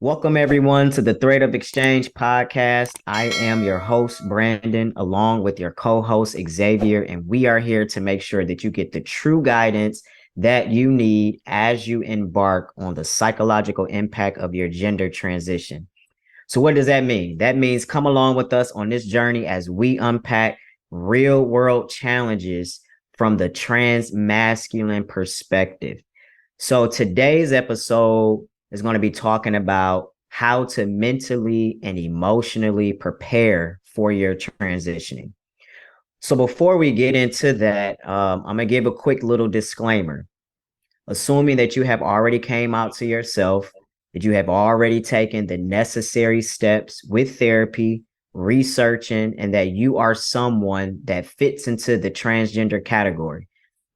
Welcome, everyone, to the Thread of Exchange podcast. I am your host, Brandon, along with your co host, Xavier, and we are here to make sure that you get the true guidance that you need as you embark on the psychological impact of your gender transition. So, what does that mean? That means come along with us on this journey as we unpack real world challenges from the trans masculine perspective. So today's episode is going to be talking about how to mentally and emotionally prepare for your transitioning. So before we get into that, I'm going to give a quick little disclaimer. Assuming that you have already came out to yourself, that you have already taken the necessary steps with therapy, researching, and that you are someone that fits into the transgender category.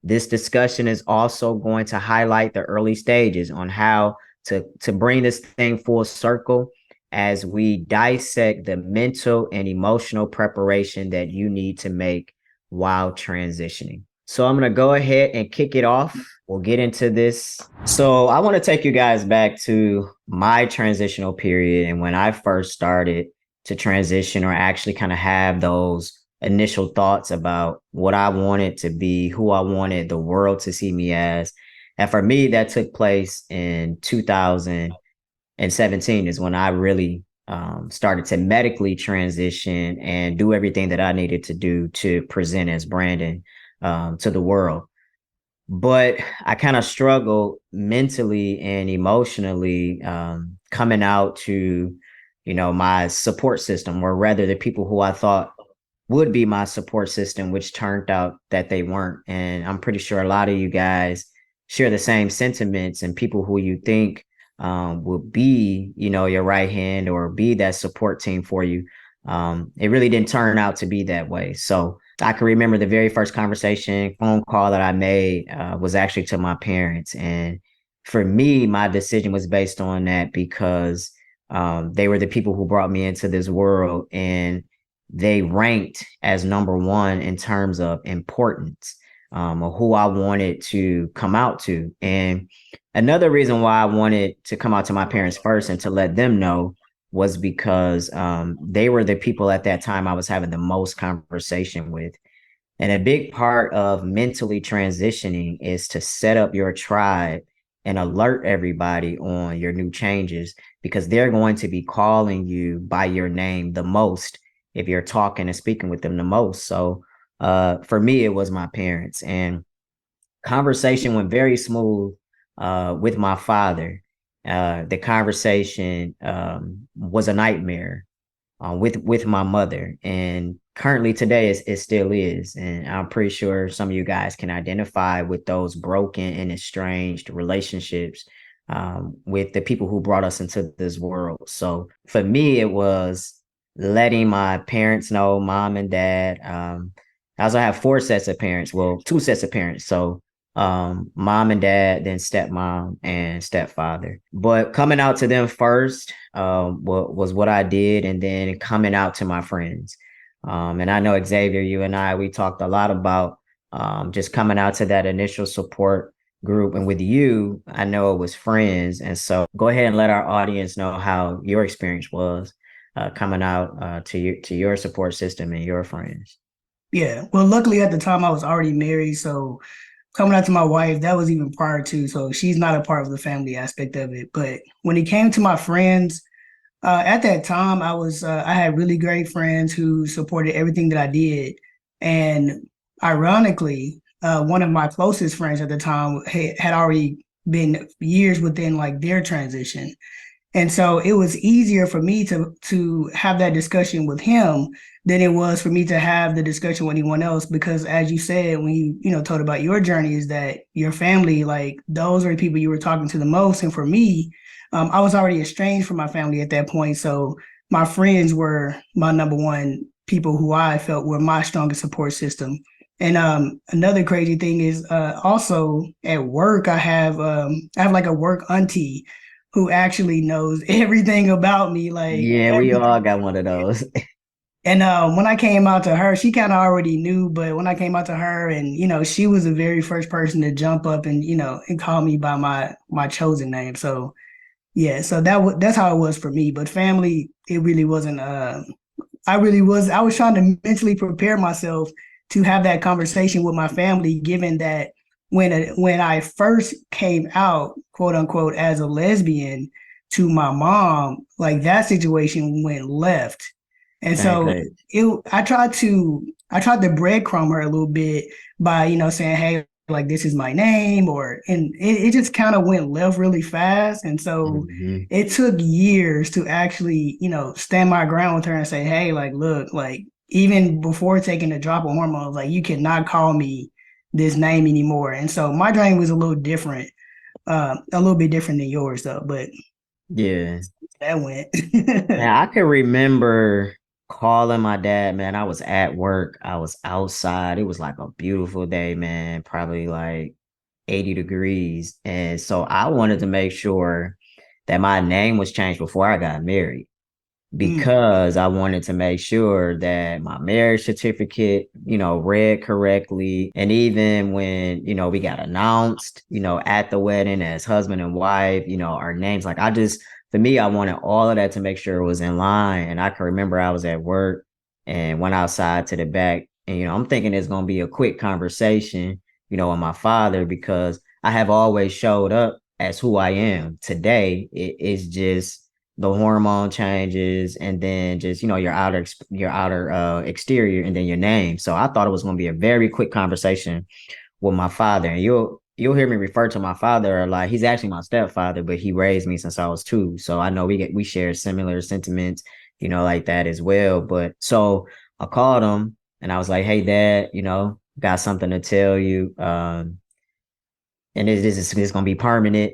This discussion is also going to highlight the early stages on how to bring this thing full circle as we dissect the mental and emotional preparation that you need to make while transitioning. So I'm going to go ahead and kick it off. We'll get into this. So I want to take you guys back to my transitional period and when I first started to transition or actually kind of have those initial thoughts about what I wanted to be, who I wanted the world to see me as. And for me, that took place in 2017 is when I really started to medically transition and do everything that I needed to do to present as Brandon to the world. But I kind of struggled mentally and emotionally coming out to, my support system, or rather the people who I thought would be my support system, which turned out that they weren't. And I'm pretty sure a lot of you guys share the same sentiments and people who you think will be, your right hand or be that support team for you. It really didn't turn out to be that way. So I can remember the very first phone call that I made was actually to my parents. And for me, my decision was based on that because they were the people who brought me into this world, and they ranked as number one in terms of importance of who I wanted to come out to. And another reason why I wanted to come out to my parents first and to let them know was because they were the people at that time I was having the most conversation with. And a big part of mentally transitioning is to set up your tribe and alert everybody on your new changes, because they're going to be calling you by your name the most if you're talking and speaking with them the most. So for me, it was my parents, and conversation went very smooth with my father. The conversation was a nightmare with my mother, and currently today it still is. And I'm pretty sure some of you guys can identify with those broken and estranged relationships with the people who brought us into this world. So for me, it was letting my parents know, mom and dad. I also have four sets of parents, well, two sets of parents. So mom and dad, then stepmom and stepfather. But coming out to them first was what I did, and then coming out to my friends. And I know Xavier, you and we talked a lot about just coming out to that initial support group. And with you, I know it was friends. And so go ahead and let our audience know how your experience was coming out to your support system and your friends. Yeah. Well, luckily at the time I was already married. So coming out to my wife, that was even prior to. So she's not a part of the family aspect of it. But when it came to my friends, at that time I had really great friends who supported everything that I did. And ironically, one of my closest friends at the time had already been years within like their transition. And so it was easier for me to have that discussion with him than it was for me to have the discussion with anyone else. Because as you said, when you told about your journey, is that your family, like those are the people you were talking to the most. And for me, I was already estranged from my family at that point. So my friends were my number one people who I felt were my strongest support system. And another crazy thing is also at work, I have like a work auntie who actually knows everything about me, like Yeah, we everything. all got one of those. And when I came out to her, she kind of already knew, but when I came out to her, and she was the very first person to jump up and and call me by my chosen name. So Yeah, so that's how it was for me. But family, it really wasn't. I was trying to mentally prepare myself to have that conversation with my family, given that when I first came out, quote unquote, as a lesbian to my mom, like that situation went left. And Same so page. I tried to breadcrumb her a little bit by, saying, hey, like this is my name, and it just kind of went left really fast. And so Hmm. it took years to actually, stand my ground with her and say, hey, like, look, like, even before taking the drop of hormones, like, you cannot call me this name anymore. And so my journey was a little bit different than yours, though, but Yeah. that went. Man, I can remember calling my dad, man. I was at work. I was outside. It was like a beautiful day, man, probably like 80 degrees. And so I wanted to make sure that my name was changed before I got married, Mm, because I wanted to make sure that my marriage certificate, read correctly. And even when, we got announced, at the wedding as husband and wife, our names, like for me, I wanted all of that to make sure it was in line. And I can remember I was at work and went outside to the back. And, I'm thinking it's going to be a quick conversation, with my father, because I have always showed up as who I am. Today, it is just the hormone changes, and then just your outer exterior, and then your name. So I thought it was going to be a very quick conversation with my father. And you'll hear me refer to my father, like he's actually my stepfather, but he raised me since I was 2. So I know we share similar sentiments, like that as well. But so I called him and I was like, hey dad, got something to tell you. And this is gonna be permanent.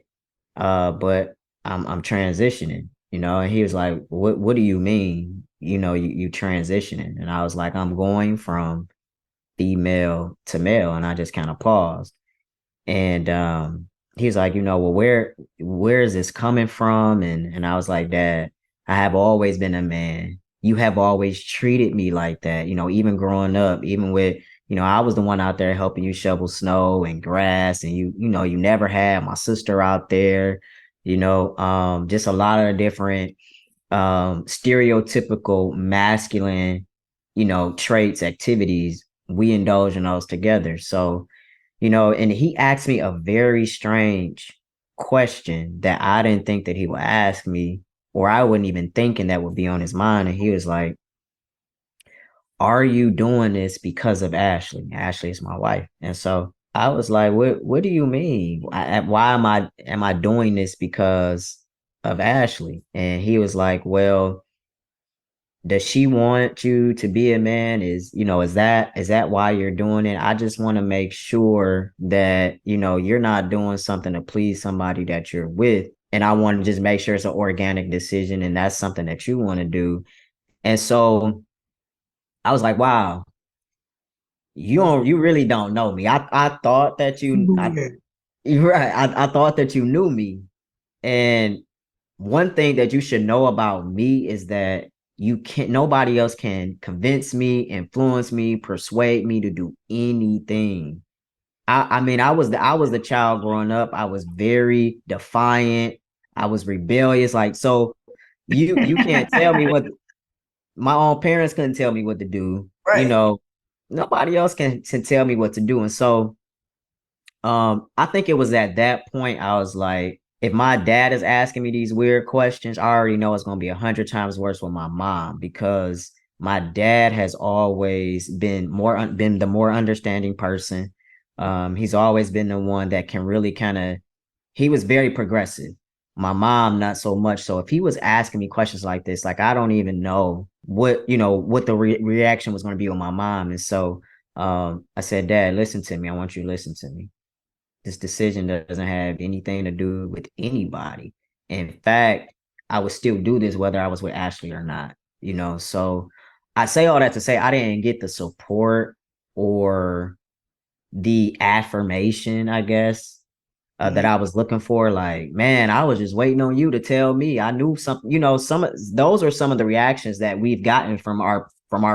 But I'm transitioning, and he was like, what do you mean? You transitioning? And I was like, I'm going from female to male. And I just kind of paused. And he's like, well, where is this coming from? And I was like, Dad, I have always been a man. You have always treated me like that, even growing up, even with, I was the one out there helping you shovel snow and grass, and you never had my sister out there, just a lot of different stereotypical masculine, traits, activities. We indulge in those together. So, and he asked me a very strange question that I didn't think that he would ask me, or I wouldn't even thinking that would be on his mind. And he was like, are you doing this because of Ashley? Ashley is my wife. And so I was like, what do you mean? Why am I doing this because of Ashley? And he was like, well, does she want you to be a man? Is that why you're doing it? I just want to make sure that you're not doing something to please somebody that you're with, and I want to just make sure it's an organic decision, and that's something that you want to do. And so I was like, wow, you really don't know me. I thought that weird. you're right. I thought that you knew me. And one thing that you should know about me is that nobody else can convince me, influence me, persuade me to do anything. I mean, I was the child growing up. I was very defiant. I was rebellious. Like, so you can't tell me what my own parents couldn't tell me what to do. Right. Nobody else can tell me what to do. And so I think it was at that point I was like, if my dad is asking me these weird questions, I already know it's gonna be 100 times worse with my mom, because my dad has always been the more understanding person. He's always been the one that can really kind of. He was very progressive. My mom, not so much. So if he was asking me questions like this, like I don't even know what the reaction was going to be with my mom. And so I said, Dad, listen to me. I want you to listen to me. This decision doesn't have anything to do with anybody. In fact, I would still do this whether I was with Ashley or not, So I say all that to say I didn't get the support or the affirmation, I guess, that Mm, I was looking for. Like, man, I was just waiting on you to tell me. I knew something, some of those are some of the reactions that we've gotten from our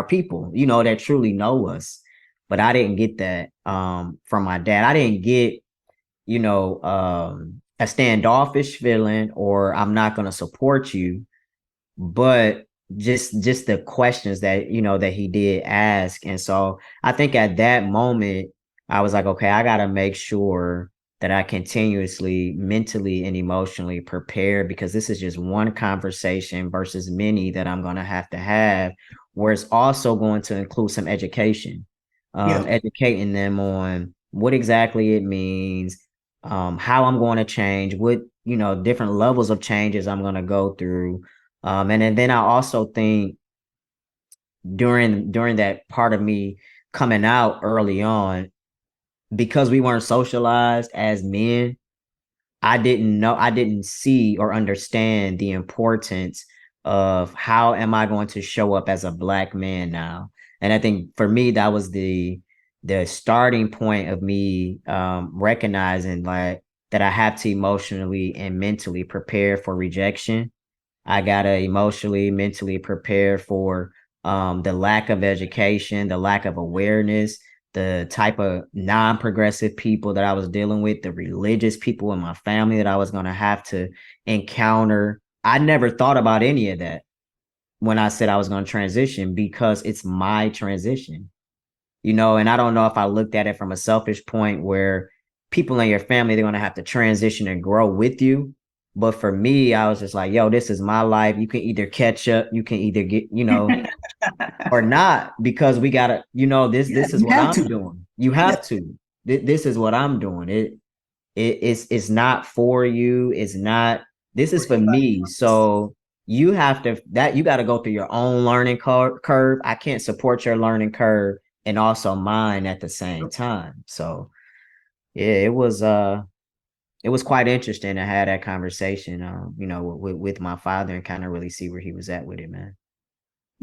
people, that truly know us. But I didn't get that from my dad. I didn't get a standoffish feeling or I'm not going to support you, but just the questions that that he did ask. And so I think at that moment I was like, okay, I got to make sure that I continuously mentally and emotionally prepare, because this is just one conversation versus many that I'm going to have, where it's also going to include some education, Yeah. educating them on what exactly it means, how I'm going to change, what different levels of changes I'm going to go through. And then I also think during that part of me coming out early on, because we weren't socialized as men, I didn't see or understand the importance of how am I going to show up as a black man now. And I think for me, that was the starting point of me recognizing like that I have to emotionally and mentally prepare for rejection. I gotta emotionally, mentally prepare for the lack of education, the lack of awareness, the type of non-progressive people that I was dealing with, the religious people in my family that I was gonna have to encounter. I never thought about any of that when I said I was gonna transition, because it's my transition, and I don't know if I looked at it from a selfish point where people in your family, they're going to have to transition and grow with you. But for me, I was just like, yo, this is my life. You can either catch up, you can either get, or not, because we gotta, Yeah, this is you what have I'm to. doing. You Yeah. have to. This is what I'm doing. It's not for you. It's not. This is for me. So you have to that you got to go through your own learning curve. I can't support your learning curve and also mine at the same time. So yeah, it was quite interesting to have that conversation, with my father, and kind of really see where he was at with it, man.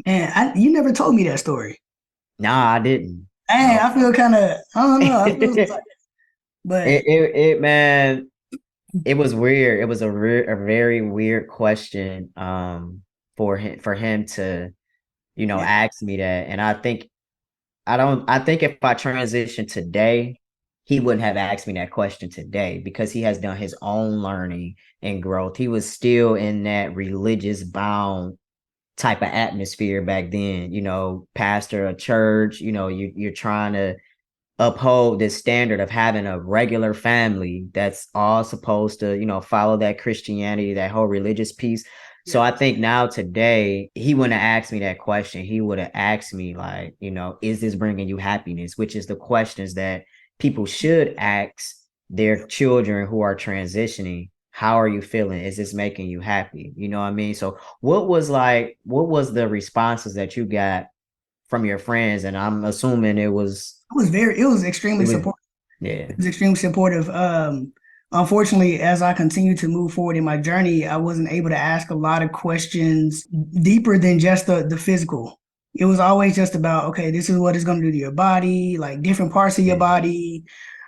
And you never told me that story. Nah, I didn't. Hey, No. I feel kind of, I don't know. I feel it, like, but it man, it was weird. It was a very weird question for him to, yeah, ask me that. And I think if I transitioned today, he wouldn't have asked me that question today, because he has done his own learning and growth. He was still in that religious bound type of atmosphere back then, pastor a church, you're trying to uphold this standard of having a regular family that's all supposed to, follow that Christianity, that whole religious piece. So yeah, I think now today, he wouldn't have asked me that question. He would have asked me like, is this bringing you happiness? Which is the questions that people should ask their children who are transitioning. How are you feeling? Is this making you happy? You know what I mean? So what was the responses that you got from your friends? And I'm assuming it was it extremely was, supportive. yeah, Was extremely supportive. Unfortunately, as I continue to move forward in my journey, I wasn't able to ask a lot of questions deeper than just the physical. It was always just about, okay, this is what it's going to do to your body, like different parts of your yeah, body.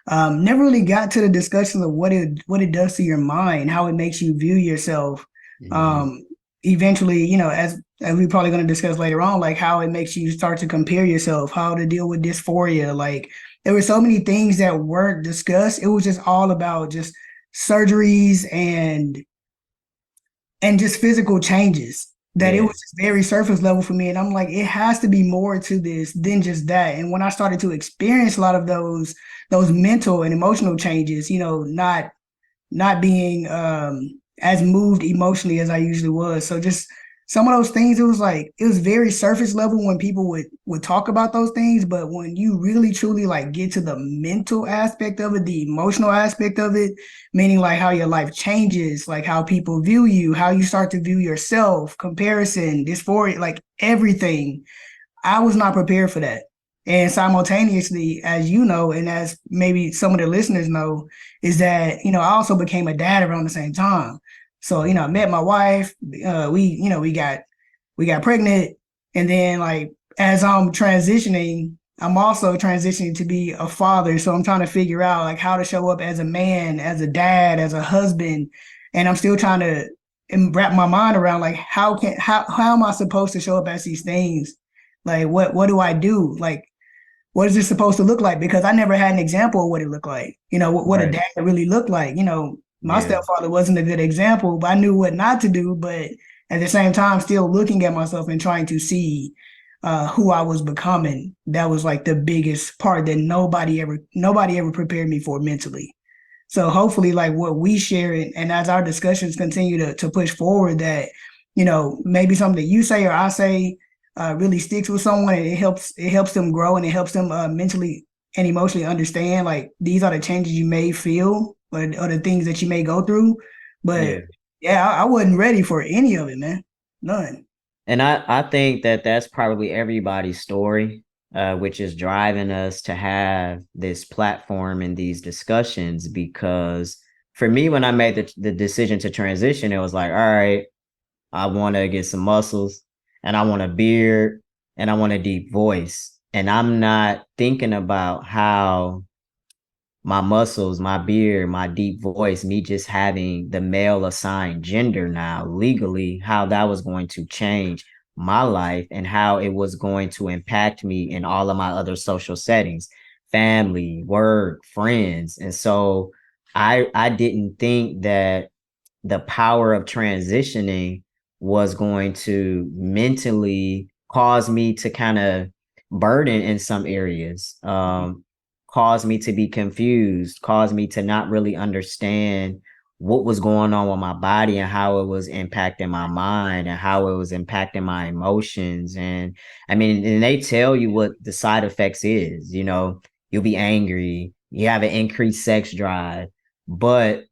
Never really got to the discussion of what it does to your mind, how it makes you view yourself. hmm, Um, Eventually, as we're probably going to discuss later on, like how it makes you start to compare yourself, how to deal with dysphoria, like there were so many things that weren't discussed. It was just all about just surgeries and just physical changes that it was yeah, just very surface level for me. And I'm like, it has to be more to this than just that. And when I started to experience a lot of those mental and emotional changes, not being as moved emotionally as I usually was. So just some of those things, it was very surface level when people would talk about those things, but when you really truly like get to the mental aspect of it, the emotional aspect of it, meaning like how your life changes, like how people view you, how you start to view yourself, comparison, dysphoria, like everything, I was not prepared for that. And simultaneously, as you know, and as maybe some of the listeners know, is that, I also became a dad around the same time. So, I met my wife, we got pregnant. And then like, as I'm transitioning, I'm also transitioning to be a father. So I'm trying to figure out like how to show up as a man, as a dad, as a husband. And I'm still trying to wrap my mind around like how am I supposed to show up as these things, like what do I do? Like what is this supposed to look like? Because I never had an example of what it looked like. What a right, dad really looked like. My Yeah. stepfather wasn't a good example, but I knew what not to do. But at the same time, still looking at myself and trying to see who I was becoming. That was like the biggest part that nobody ever prepared me for mentally. So hopefully, like what we share, and as our discussions continue to push forward, that maybe something that you say or I say really sticks with someone, and it helps them grow, and it helps them mentally and emotionally understand like these are the changes you may feel, or the things that you may go through. But Yeah. yeah, I wasn't ready for any of it, man. None. And I think that that's probably everybody's story, which is driving us to have this platform and these discussions. Because for me, when I made the decision to transition, it was like, all right, I want to get some muscles and I want a beard and I want a deep voice. And I'm not thinking about how my muscles, my beard, my deep voice, me just having the male assigned gender now legally, how that was going to change my life and how it was going to impact me in all of my other social settings, family, work, friends. And so I didn't think that the power of transitioning was going to mentally cause me to kind of burden in some areas, cause me to be confused, cause me to not really understand what was going on with my body and how it was impacting my mind and how it was impacting my emotions. And I mean, and they tell you what the side effects is, you'll be angry, you have an increased sex drive, but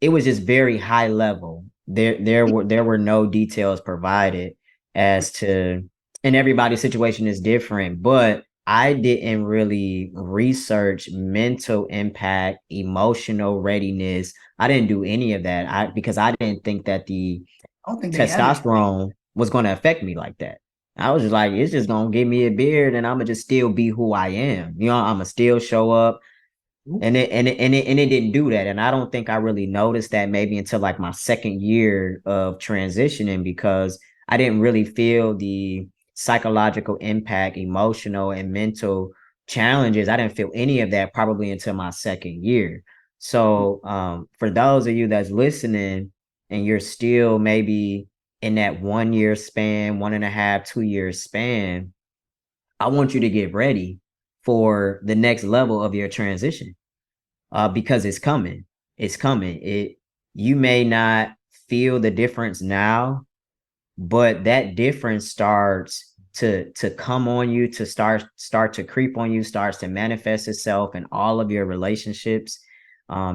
it was just very high level. There were no details provided as to, and everybody's situation is different, but I didn't really research mental impact, emotional readiness. I didn't do any of that. Because I didn't think that the I don't think they have it. testosterone was going to affect me like that. I was just like, it's just going to give me a beard and I'm going to just still be who I am. I'm going to still show up, and it didn't do that. And I don't think I really noticed that maybe until like my second year of transitioning, because I didn't really feel the psychological impact, emotional and mental challenges. I didn't feel any of that probably until my second year. So for those of you that's listening and you're still maybe in that 1 year span, 1.5, 2 year span, I want you to get ready for the next level of your transition, because it's coming. It's coming. You may not feel the difference now, but that difference starts to come on you, to start to creep on you, starts to manifest itself in all of your relationships,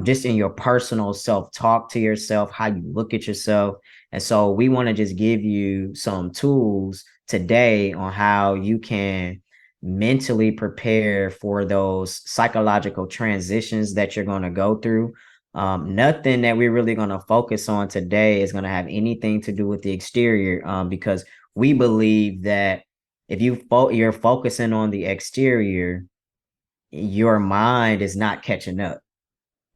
just in your personal self talk to yourself, how you look at yourself. And so we want to just give you some tools today on how you can mentally prepare for those psychological transitions that you're going to go through. Nothing that we're really going to focus on today is going to have anything to do with the exterior, because we believe that if you're focusing on the exterior, your mind is not catching up.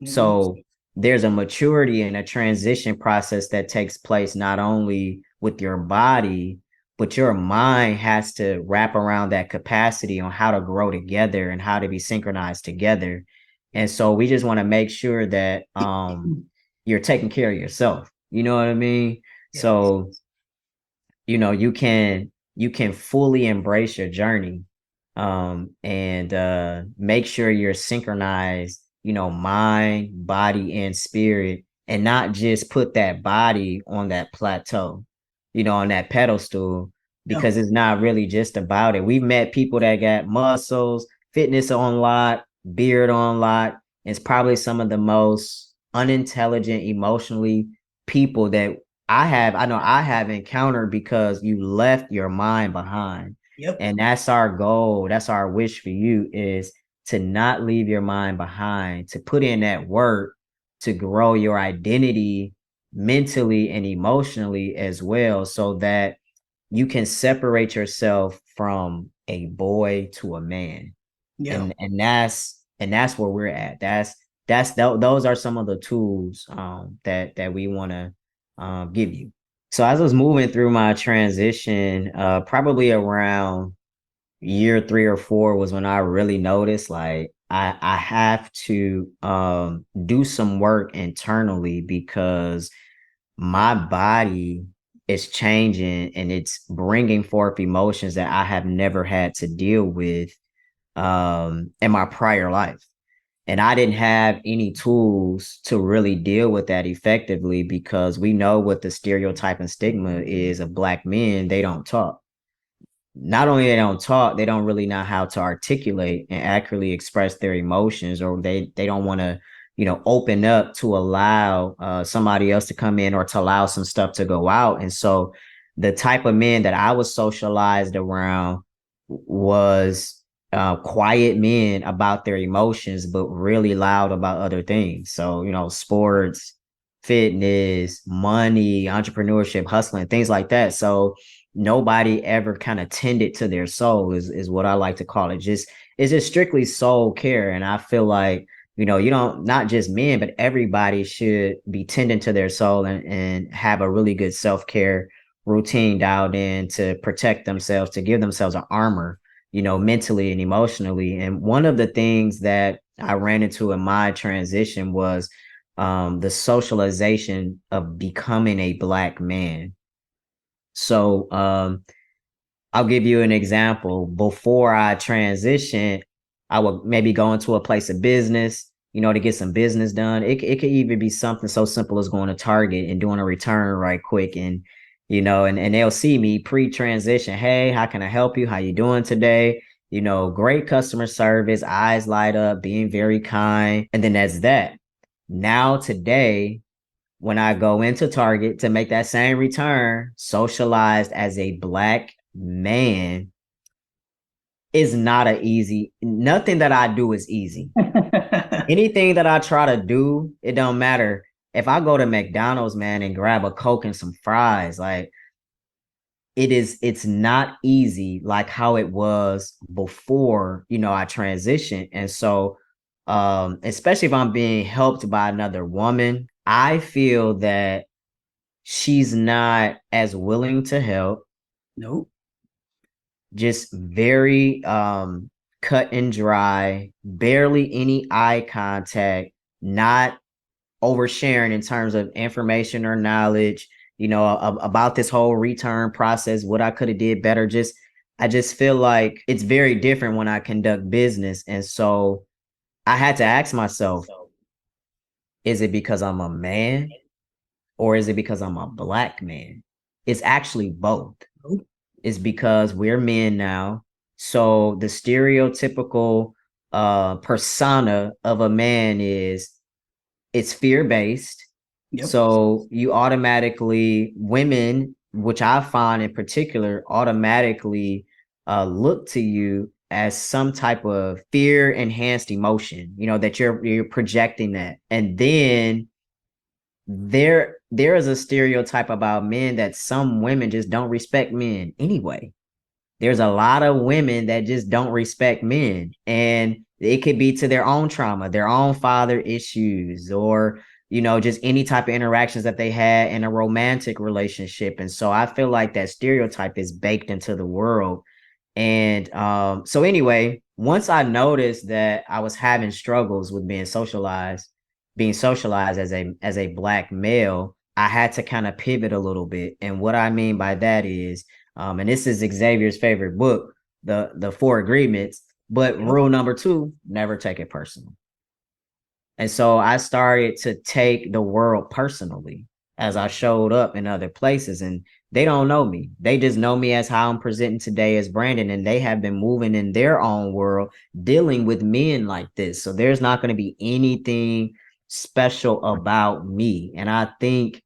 Mhm. So there's a maturity and a transition process that takes place not only with your body, but your mind has to wrap around that capacity on how to grow together and how to be synchronized together. And so we just want to make sure that you're taking care of yourself. You know what I mean? Yes. So you can fully embrace your journey, and make sure you're synchronized, mind, body, and spirit, and not just put that body on that plateau, on that pedestal, Yeah. because it's not really just about it. We've met people that got muscles, fitness on lock, beard on lock. It's probably some of the most unintelligent, emotionally people that I know I have encountered, because you left your mind behind. Yep. And that's our goal. That's our wish for you, is to not leave your mind behind, to put in that work to grow your identity mentally and emotionally as well, so that you can separate yourself from a boy to a man. Yeah. And that's where we're at. Those are some of the tools that we want to give you. So as I was moving through my transition, probably around year 3 or 4 was when I really noticed, like, I have to do some work internally because my body is changing and it's bringing forth emotions that I have never had to deal with in my prior life. And I didn't have any tools to really deal with that effectively because we know what the stereotype and stigma is of Black men. They don't talk. Not only they don't talk, they don't really know how to articulate and accurately express their emotions, or they don't want to, open up to allow somebody else to come in or to allow some stuff to go out. And so the type of men that I was socialized around was quiet men about their emotions, but really loud about other things. So, sports, fitness, money, entrepreneurship, hustling, things like that. So nobody ever kind of tended to their soul is what I like to call it. Just it's just strictly soul care. And I feel like, you don't not just men, but everybody should be tending to their soul and have a really good self-care routine dialed in to protect themselves, to give themselves an armor, mentally and emotionally. And one of the things that I ran into in my transition was the socialization of becoming a Black man. So I'll give you an example. Before I transitioned, I would maybe go into a place of business, to get some business done. It could even be something so simple as going to Target and doing a return right quick. And they'll see me pre-transition. Hey, how can I help you? How you doing today? Great customer service, eyes light up, being very kind. And then that's that. Now today, when I go into Target to make that same return, socialized as a Black man is not a easy, nothing that I do is easy. Anything that I try to do, it don't matter. If I go to McDonald's, man, and grab a Coke and some fries, like it's not easy like how it was before, I transitioned. And so especially if I'm being helped by another woman, I feel that she's not as willing to help, Nope. just very cut and dry, barely any eye contact, not oversharing in terms of information or knowledge, about this whole return process, what I could have did better. I just feel like it's very different when I conduct business. And so I had to ask myself, is it because I'm a man or is it because I'm a Black man? It's actually both. Nope. Is because we're men now. So the stereotypical persona of a man is it's fear-based. Yep. So you automatically, women, which I find in particular, automatically look to you as some type of fear enhanced emotion, that you're projecting that. And then there is a stereotype about men that some women just don't respect men anyway. There's a lot of women that just don't respect men, and it could be to their own trauma, their own father issues, or just any type of interactions that they had in a romantic relationship. And so I feel like that stereotype is baked into the world. And so anyway, once I noticed that I was having struggles with being socialized as a Black male, I had to kind of pivot a little bit. And what I mean by that is, and this is Xavier's favorite book, the Four Agreements. But Yep. rule number two, never take it personal. And so I started to take the world personally as I showed up in other places. And they don't know me. They just know me as how I'm presenting today as Brandon. And they have been moving in their own world, dealing with men like this. So there's not going to be anything special about me. And I think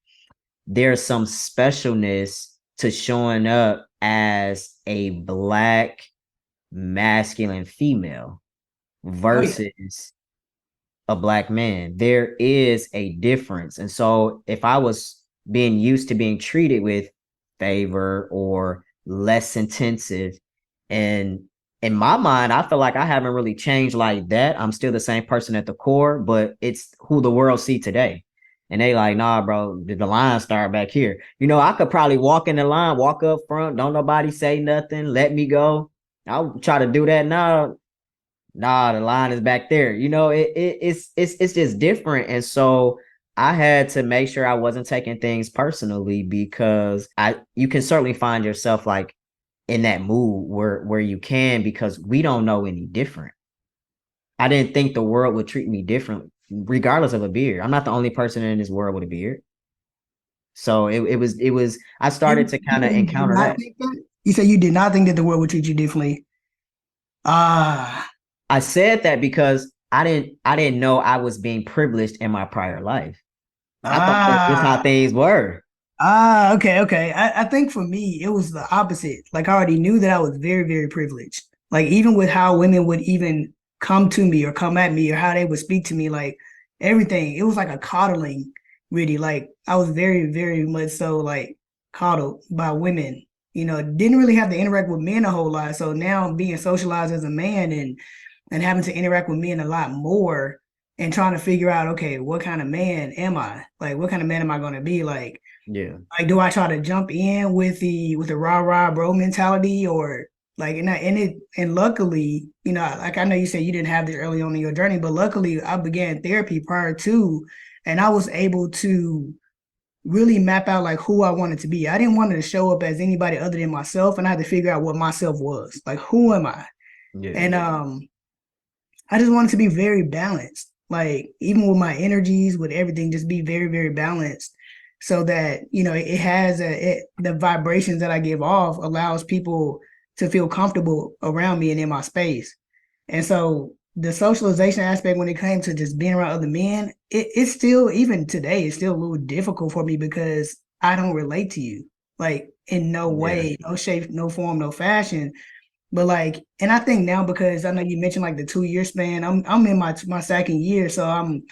there's some specialness to showing up as a Black masculine female Oh yeah. versus a Black man. There is a difference. And so if I was being used to being treated with favor or less intensive, and in my mind, I feel like I haven't really changed like that. I'm still the same person at the core, but it's who the world see today. And they like, nah, bro, the line start back here. I could probably walk in the line, walk up front, don't nobody say nothing, let me go. I'll try to do that now. nah, the line is back there. It's just different. And so I had to make sure I wasn't taking things personally because I you can certainly find yourself like in that mood where you can because we don't know any different. I didn't think the world would treat me different regardless of a beard. I'm not the only person in this world with a beard. So it was I started to You kind of say you did encounter not that. think that? You say you did not think that the world would treat you differently. Ah, I said that because I didn't know I was being privileged in my prior life. I thought that's just how ah, things were. okay, okay. I think for me, it was the opposite. Like I already knew that I was very, very privileged. Like even with how women would even come to me or come at me or how they would speak to me, like everything, it was like a coddling, really. Like I was very, very much so like coddled by women. Didn't really have to interact with men a whole lot. So now being socialized as a man and having to interact with men a lot more and trying to figure out, okay, what kind of man am I? Like, what kind of man am I going to be? Yeah. Do I try to jump in with the rah rah bro mentality or like and luckily, like I know you said you didn't have this early on in your journey, but luckily I began therapy prior to, and I was able to really map out like who I wanted to be. I didn't want to show up as anybody other than myself, and I had to figure out what myself was. Like, who am I? Yeah. And I just wanted to be very balanced. Like even with my energies, with everything, just be very, very balanced, so that it has the vibrations that I give off allows people to feel comfortable around me and in my space. And so the socialization aspect when it came to just being around other men, it's still even today, it's still a little difficult for me because I don't relate to you like in no Yeah. way, no shape, no form, no fashion. But like, and I think now because I know you mentioned like the 2 year span, I'm in my second year, so I'm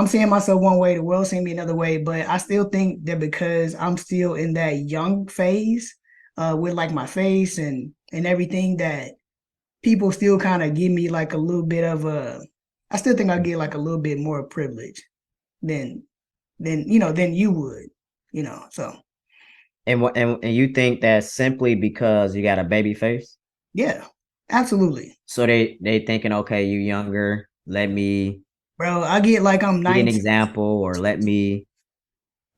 seeing myself one way, the world seeing me another way. But I still think that because I'm still in that young phase, with like my face and everything, that people still kind of give me like a little bit of a. I still think I get like a little bit more privilege than than you would, So And you think that simply because you got a baby face? yeah, absolutely. So they thinking, okay, you younger, let me Bro, I get like I'm be an 19. example or let me.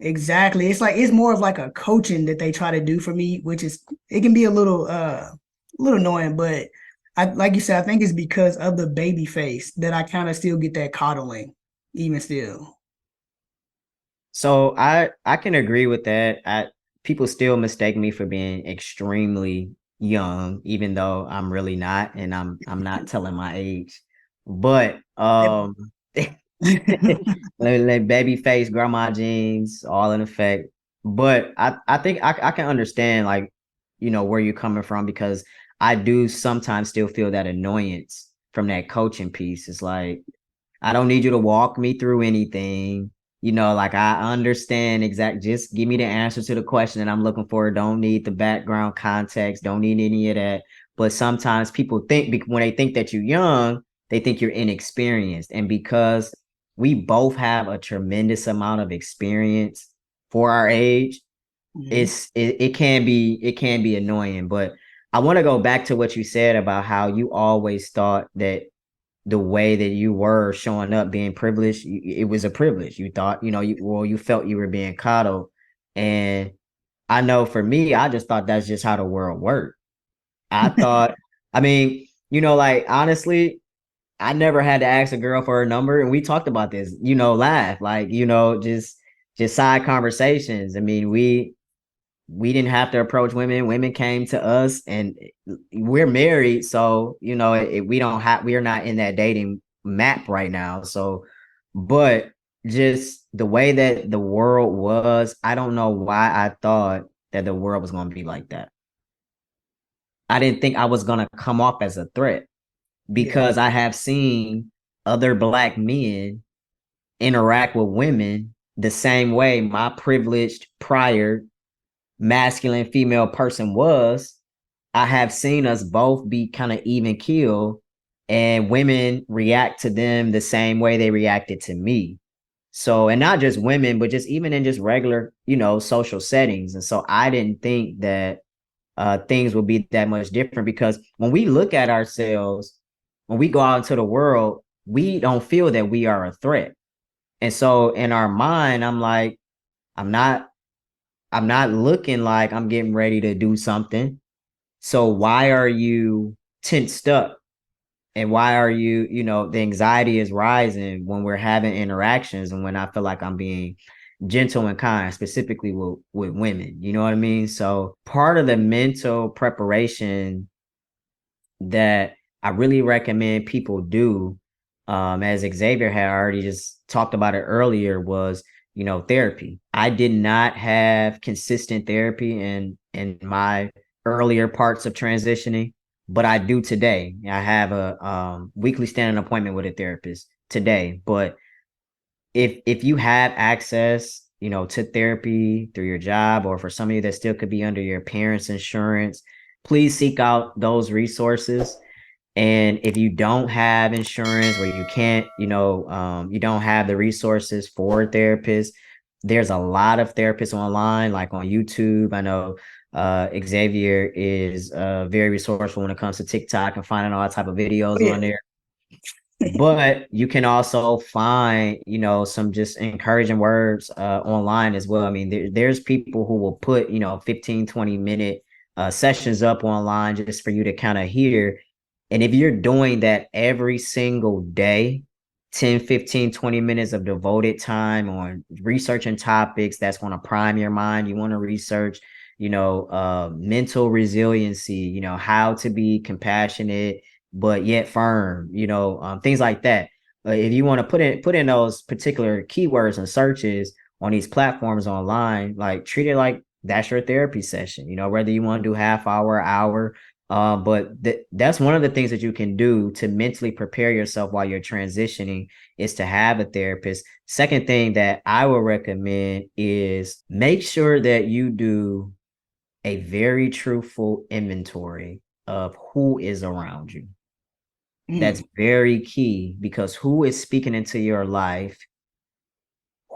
Exactly. It's like it's more of like a coaching that they try to do for me, which is it can be a little annoying, but I like you said, I think it's because of the baby face that I kind of still get that coddling, even still. So I can agree with that. People still mistake me for being extremely young, even though I'm really not, and I'm not telling my age. But like baby face, grandma jeans, all in effect. But I think I can understand like, where you're coming from because I do sometimes still feel that annoyance from that coaching piece. It's like I don't need you to walk me through anything. Like I understand exact. Just give me the answer to the question that I'm looking for. Don't need the background context. Don't need any of that. But sometimes people think when they think that you're young, they think you're inexperienced. And because we both have a tremendous amount of experience for our age, Mhm. it can be annoying. But I want to go back to what you said about how you always thought that the way that you were showing up being privileged, it was a privilege. You thought, you felt you were being coddled. And I know for me, I just thought that's just how the world worked. I thought, I mean, like honestly, I never had to ask a girl for her number. And we talked about this, laugh, like, just side conversations. I mean, we didn't have to approach women. Women came to us, and we're married, so we are not in that dating map right now. So, but just the way that the world was, I don't know why I thought that the world was going to be like that. I didn't think I was going to come off as a threat Yeah. because I have seen other black men interact with women the same way my privileged prior masculine female person was. I have seen us both be kind of even keel and women react to them the same way they reacted to me. So, and not just women, but just even in just regular, social settings. And so I didn't think that things would be that much different because when we look at ourselves, when we go out into the world, we don't feel that we are a threat. And so in our mind, I'm like, I'm not, I'm not looking like I'm getting ready to do something. So why are you tensed up? And why are you, the anxiety is rising when we're having interactions and when I feel like I'm being gentle and kind, specifically with women. You know what I mean? So part of the mental preparation that I really recommend people do, as Xavier had already just talked about it earlier, was therapy. I did not have consistent therapy in my earlier parts of transitioning, but I do today. I have a weekly standing appointment with a therapist today. But if you have access, to therapy through your job, or for some of you that still could be under your parents' insurance, please seek out those resources. And if you don't have insurance or you can't, you don't have the resources for therapists, there's a lot of therapists online, like on YouTube. I know Xavier is very resourceful when it comes to TikTok and finding all type of Oh videos yeah. on there. But you can also find, some just encouraging words online as well. I mean, there's people who will put, 15, 20-minute sessions up online just for you to kind of hear. And if you're doing that every single day, 10, 15, 20 minutes of devoted time on researching topics that's going to prime your mind, you want to research, mental resiliency, how to be compassionate but yet firm, things like that. If you want to put in those particular keywords and searches on these platforms online, like treat it like that's your therapy session, whether you want to do half hour. But that's one of the things that you can do to mentally prepare yourself while you're transitioning is to have a therapist. Second thing that I would recommend is make sure that you do a very truthful inventory of who is around you. That's Mm, very key because who is speaking into your life?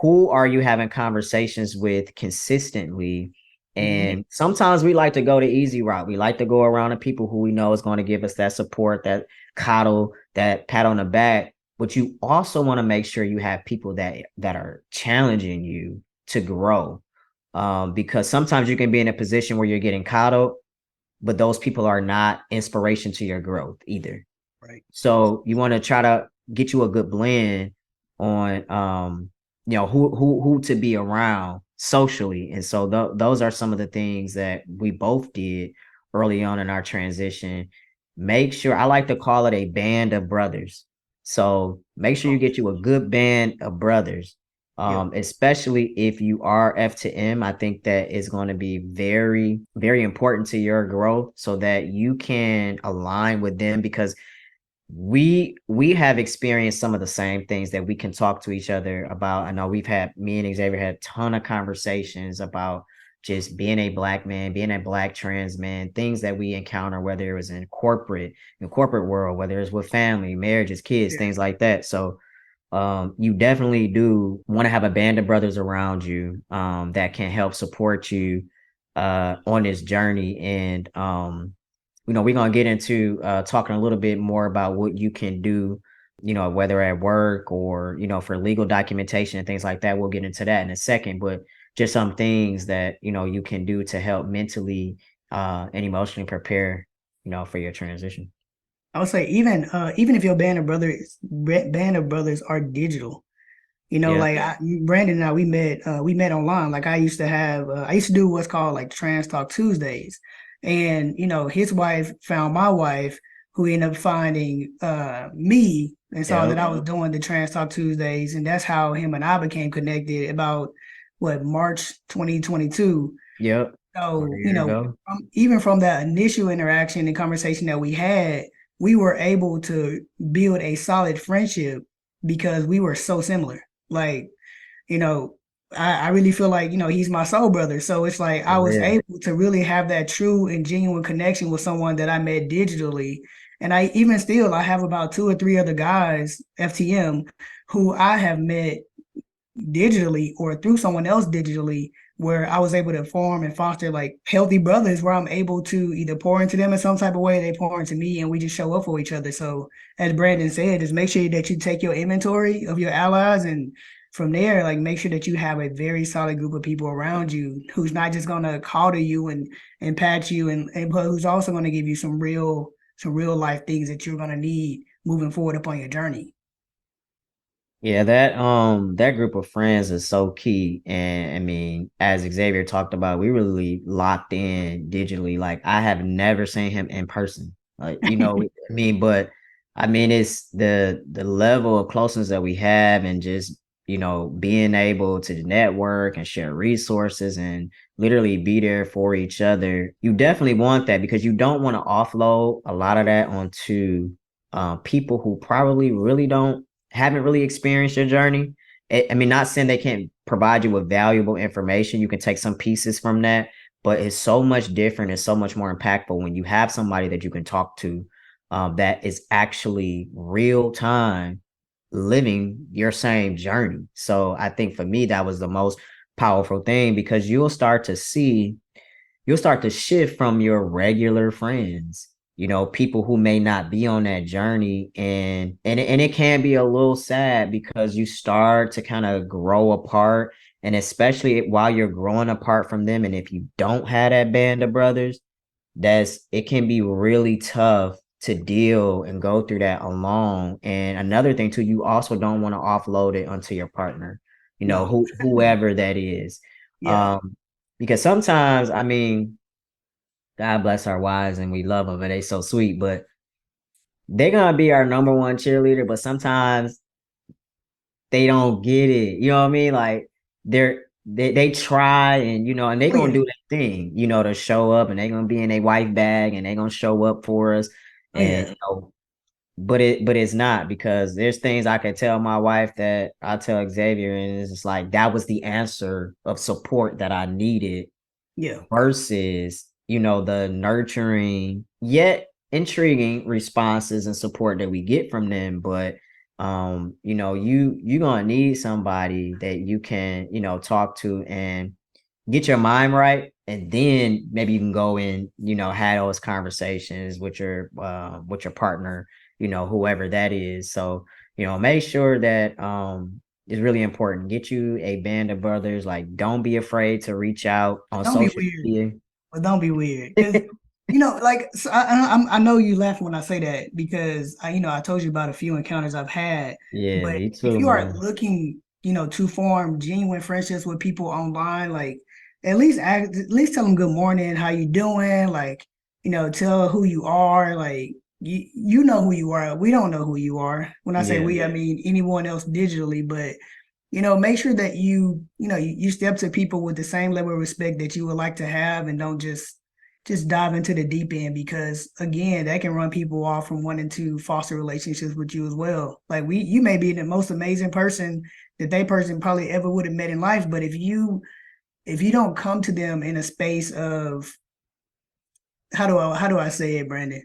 Who are you having conversations with consistently? mhm. And sometimes we like to go the easy route. We like to go around the people who we know is going to give us that support, that coddle, that pat on the back. But you also want to make sure you have people that are challenging you to grow. Because sometimes you can be in a position where you're getting coddled, but those people are not inspiration to your growth either. Right. So you want to try to get you a good blend on who to be around socially. And so those are some of the things that we both did early on in our transition. Make sure, I like to call it a band of brothers. So make sure you Oh, get you a good band of brothers. yep. Especially if you are F to M, I think that is going to be very, very important to your growth so that you can align with them because we have experienced some of the same things that we can talk to each other about. I know me and Xavier had a ton of conversations about just being a black man, being a black trans man, things that we encounter, whether it was in corporate world, whether it's with family, marriages, kids, Yeah. things like that. So you definitely do want to have a band of brothers around you that can help support you on this journey. And we're gonna get into talking a little bit more about what you can do, whether at work or for legal documentation and things like that. We'll get into that in a second, but just some things that you can do to help mentally and emotionally prepare, for your transition. I would say even if your band of brothers are digital, Yeah. like Brandon and I, we met online. Like I used to do what's called like Trans Talk Tuesdays, and his wife found my wife, who ended up finding me, and saw that Yep. I was doing the Trans Talk Tuesdays, and that's how him and I became connected about what March 2022. Yep. About a So, year ago. even from that initial interaction and conversation that we had, we were able to build a solid friendship because we were so similar. Like, you know, I really feel like, he's my soul brother. So it's like For I was real. able to really have that true and genuine connection with someone that I met digitally. And I have about two or three other guys, FTM, who I have met digitally or through someone else digitally, where I was able to form and foster like healthy brothers where I'm able to either pour into them in some type of way, they pour into me, and we just show up for each other. So as Brandon said, just make sure that you take your inventory of your allies, and from there, like make sure that you have a very solid group of people around you who's not just gonna call to you and pat you, and but who's also gonna give you some real life things that you're gonna need moving forward upon your journey. Yeah, that group of friends is so key. And I mean, as Xavier talked about, we really locked in digitally. Like I have never seen him in person. Like, I mean, but I mean it's the level of closeness that we have and just, being able to network and share resources and literally be there for each other. You definitely want that because you don't want to offload a lot of that onto people who probably really don't haven't really experienced your journey. I mean, not saying they can't provide you with valuable information. You can take some pieces from that, but it's so much different. It's so much more impactful when you have somebody that you can talk to that is actually real time living your same journey. So I think for me, that was the most powerful thing because you'll start to shift from your regular friends, people who may not be on that journey. And it can be a little sad because you start to kind of grow apart. And especially while you're growing apart from them, and if you don't have that band of brothers, it can be really tough to deal and go through that alone. And another thing too, you also don't want to offload it onto your partner, No. whoever that is. Yeah. Um, because sometimes, I mean, God bless our wives and we love them and they so sweet, but they're gonna be our number one cheerleader. But sometimes they don't get it. You know what I mean? Like they try and they Oh gonna yeah. do that thing, to show up and they gonna be in a wife bag and they gonna show up for us. Oh And yeah. but it's not because there's things I can tell my wife that I tell Xavier, and it's just like that was the answer of support that I needed Yeah. versus the nurturing yet intriguing responses and support that we get from them. But you're gonna need somebody that you can talk to and get your mind right, and then maybe you can go and have those conversations with your partner, whoever that is. So make sure that it's really important. Get you a band of brothers. Like, don't be afraid to reach out on Don't be social weird. media. But don't be weird, because like so I know you laugh when I say that because I told you about a few encounters I've had. Yeah, But me if too, you are man. looking, to form genuine friendships with people online, like at least tell them good morning, how you doing, like tell who you are, like you know who you are. We don't know who you are. When I say Yeah. we, I mean anyone else digitally, but make sure that you step to people with the same level of respect that you would like to have, and don't just dive into the deep end, because again, that can run people off from wanting to foster relationships with you as well. Like you may be the most amazing person that they person probably ever would have met in life, but if you don't come to them in a space of how do I say it, Brandon?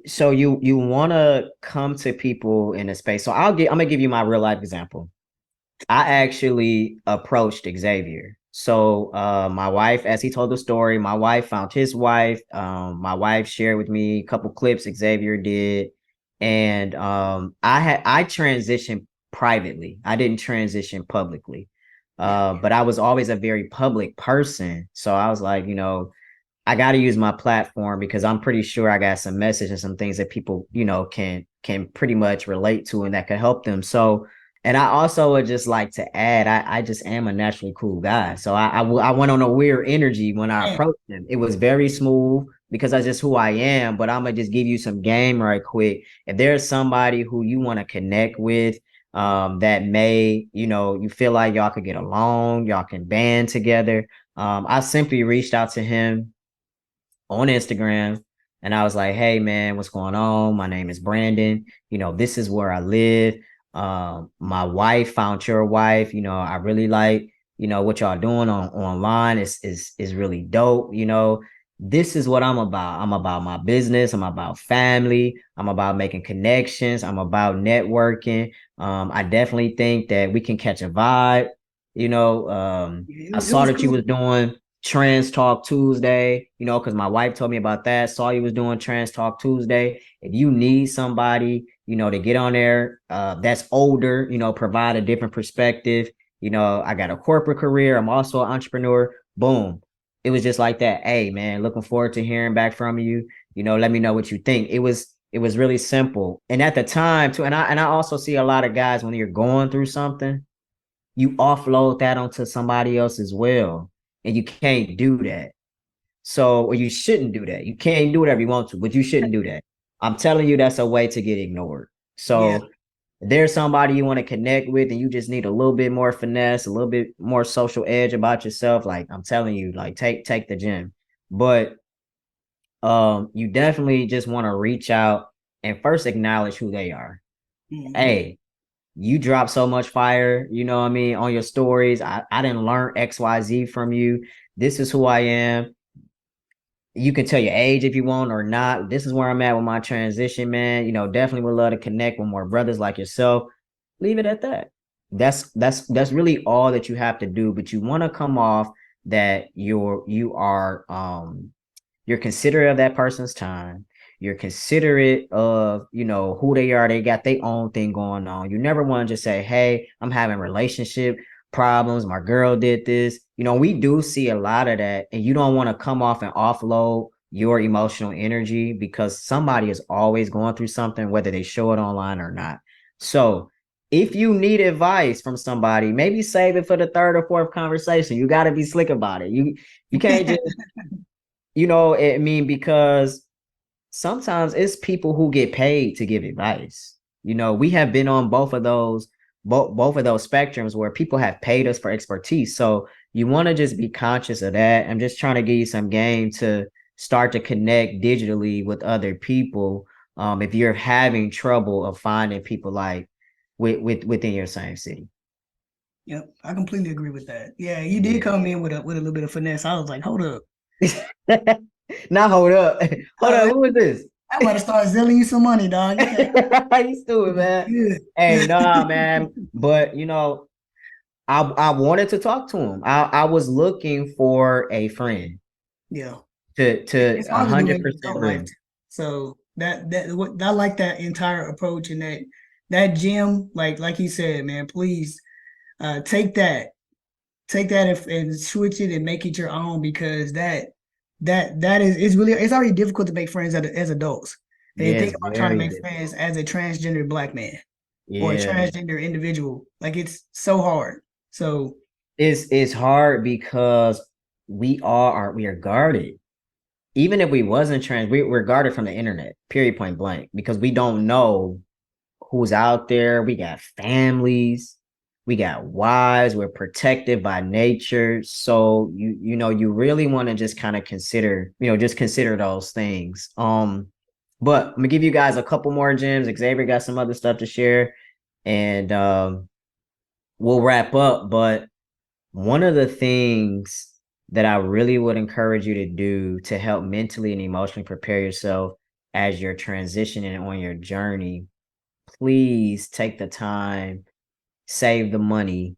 So you want to come to people in a space. So I'm gonna give you my real life example. I actually approached Xavier. So my wife, as he told the story, my wife found his wife. My wife shared with me a couple clips Xavier did. And I transitioned privately. I didn't transition publicly. Yeah. But I was always a very public person. So I was like, I got to use my platform because I'm pretty sure I got some message and some things that people, can pretty much relate to and that could help them. So, and I also would just like to add, I just am a naturally cool guy. So I went on a weird energy when I Man, approached him. It was very smooth because that's just who I am. But I'm gonna just give you some game right quick. If there's somebody who you want to connect with, that may, you feel like y'all could get along, y'all can band together. I simply reached out to him on Instagram, and I was like, "Hey man, what's going on? My name is Brandon. This is where I live. My wife found your wife. I really like, what y'all doing on online is really dope. This is what I'm about. I'm about my business. I'm about family. I'm about making connections. I'm about networking. I definitely think that we can catch a vibe. I It saw was that you cool. was doing Trans Talk Tuesday, because my wife told me about that. Saw you was doing Trans Talk Tuesday. If you need somebody, to get on there, that's older, provide a different perspective. I got a corporate career. I'm also an entrepreneur. Boom. It was just like that. Hey, man, looking forward to hearing back from you. Let me know what you think. It was really simple. And at the time too, and I also see a lot of guys when you're going through something, you offload that onto somebody else as well. And you can't do that. So, or you shouldn't do that. You can't do whatever you want to, but you shouldn't do that. I'm telling you, that's a way to get ignored. Yeah, So, if there's somebody you want to connect with and you just need a little bit more finesse, a little bit more social edge about yourself, like I'm telling you, like take the gym. But you definitely just want to reach out and first acknowledge who they are. hmm, Hey, you drop so much fire, what I mean, on your stories. I didn't learn XYZ from you. This is who I am. You can tell your age if you want or not. This is where I'm at with my transition, man. Definitely would love to connect with more brothers like yourself. Leave it at that. That's really all that you have to do. But you want to come off that you're considerate of that person's time. You're considerate of, who they are. They got their own thing going on. You never want to just say, hey, I'm having relationship problems. My girl did this. We do see a lot of that. And you don't want to come off and offload your emotional energy because somebody is always going through something, whether they show it online or not. So if you need advice from somebody, maybe save it for the third or fourth conversation. You got to be slick about it. You can't just, I mean, because sometimes it's people who get paid to give advice. We have been on both of those spectrums where people have paid us for expertise. So you want to just be conscious of that. I'm just trying to give you some game to start to connect digitally with other people. If you're having trouble of finding people like within your same city. yep, I completely agree with that. Yeah, you did Yeah. come in with a little bit of finesse. I was like, hold up, Now hold up. Hold up, who is this? I'm about to start selling you some money, dog. You can't. You stupid, man. Good. Hey, nah, man. But I wanted to talk to him. I was looking for a friend Yeah, to it's a hard to do hundred in your percent adult life real. too. So that what I like that entire approach and that gym, like you said, man. Please take that and switch it and make it your own because that is it's really it's already difficult to make friends as adults. And then think Yes, about trying to very make different. friends as a transgender black man or a Yeah. transgender individual. Like it's so hard. So It's hard because we are guarded. Even if we wasn't trans, we're guarded from the internet, period point blank, because we don't know who's out there. We got families, we got wives, we're protected by nature. So you really want to just kind of consider those things. But I'm gonna give you guys a couple more gems. Xavier got some other stuff to share, and we'll wrap up. But one of the things that I really would encourage you to do to help mentally and emotionally prepare yourself as you're transitioning on your journey, please take the time, save the money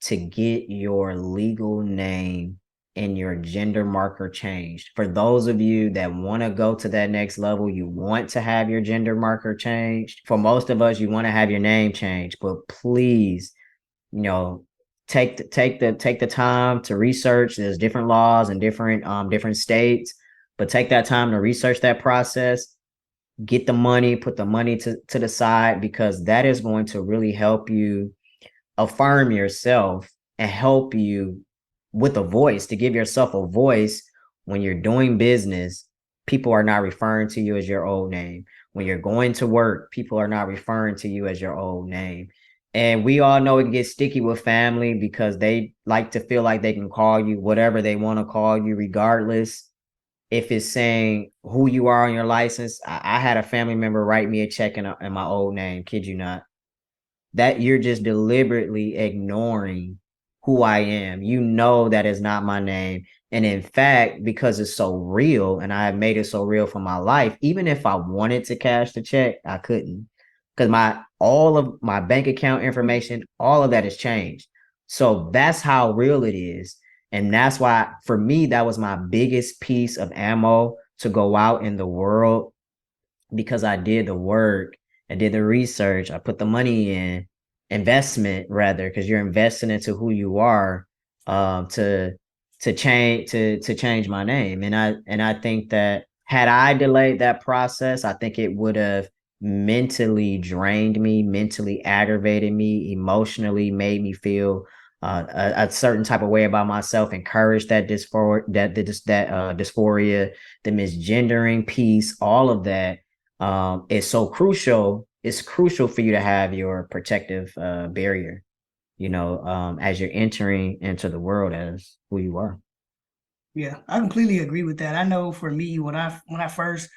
to get your legal name and your gender marker changed. For those of you that want to go to that next level, you want to have your gender marker changed. For most of us, you want to have your name changed, but please, you know, take the time to research. There's different laws in different states, but take that time to research that process, get the money, put the money to the side because that is going to really help you affirm yourself and help you with a voice to give yourself a voice when you're doing business. People are not referring to you as your old name. When you're going to work, people are not referring to you as your old name. And we all know it can get sticky with family because they like to feel like they can call you whatever they want to call you, regardless if it's saying who you are on your license. I had a family member write me a check in my old name, kid you not, that you're just deliberately ignoring who I am. That is not my name. And in fact, because it's so real and I have made it so real for my life, even if I wanted to cash the check, I couldn't. Because my all of my bank account information, all of that has changed. So that's how real it is. And that's why, for me, that was my biggest piece of ammo to go out in the world, because I did the work, I did the research, I put the money in, investment rather, because you're investing into who you are, to change my name. And I think that had I delayed that process, I think it would have mentally drained me, mentally aggravated me, emotionally made me feel a certain type of way about myself, encouraged that dysphoria, the misgendering piece, all of that is so crucial. It's crucial for you to have your protective barrier, as you're entering into the world as who you are. Yeah, I completely agree with that. I know for me, when I first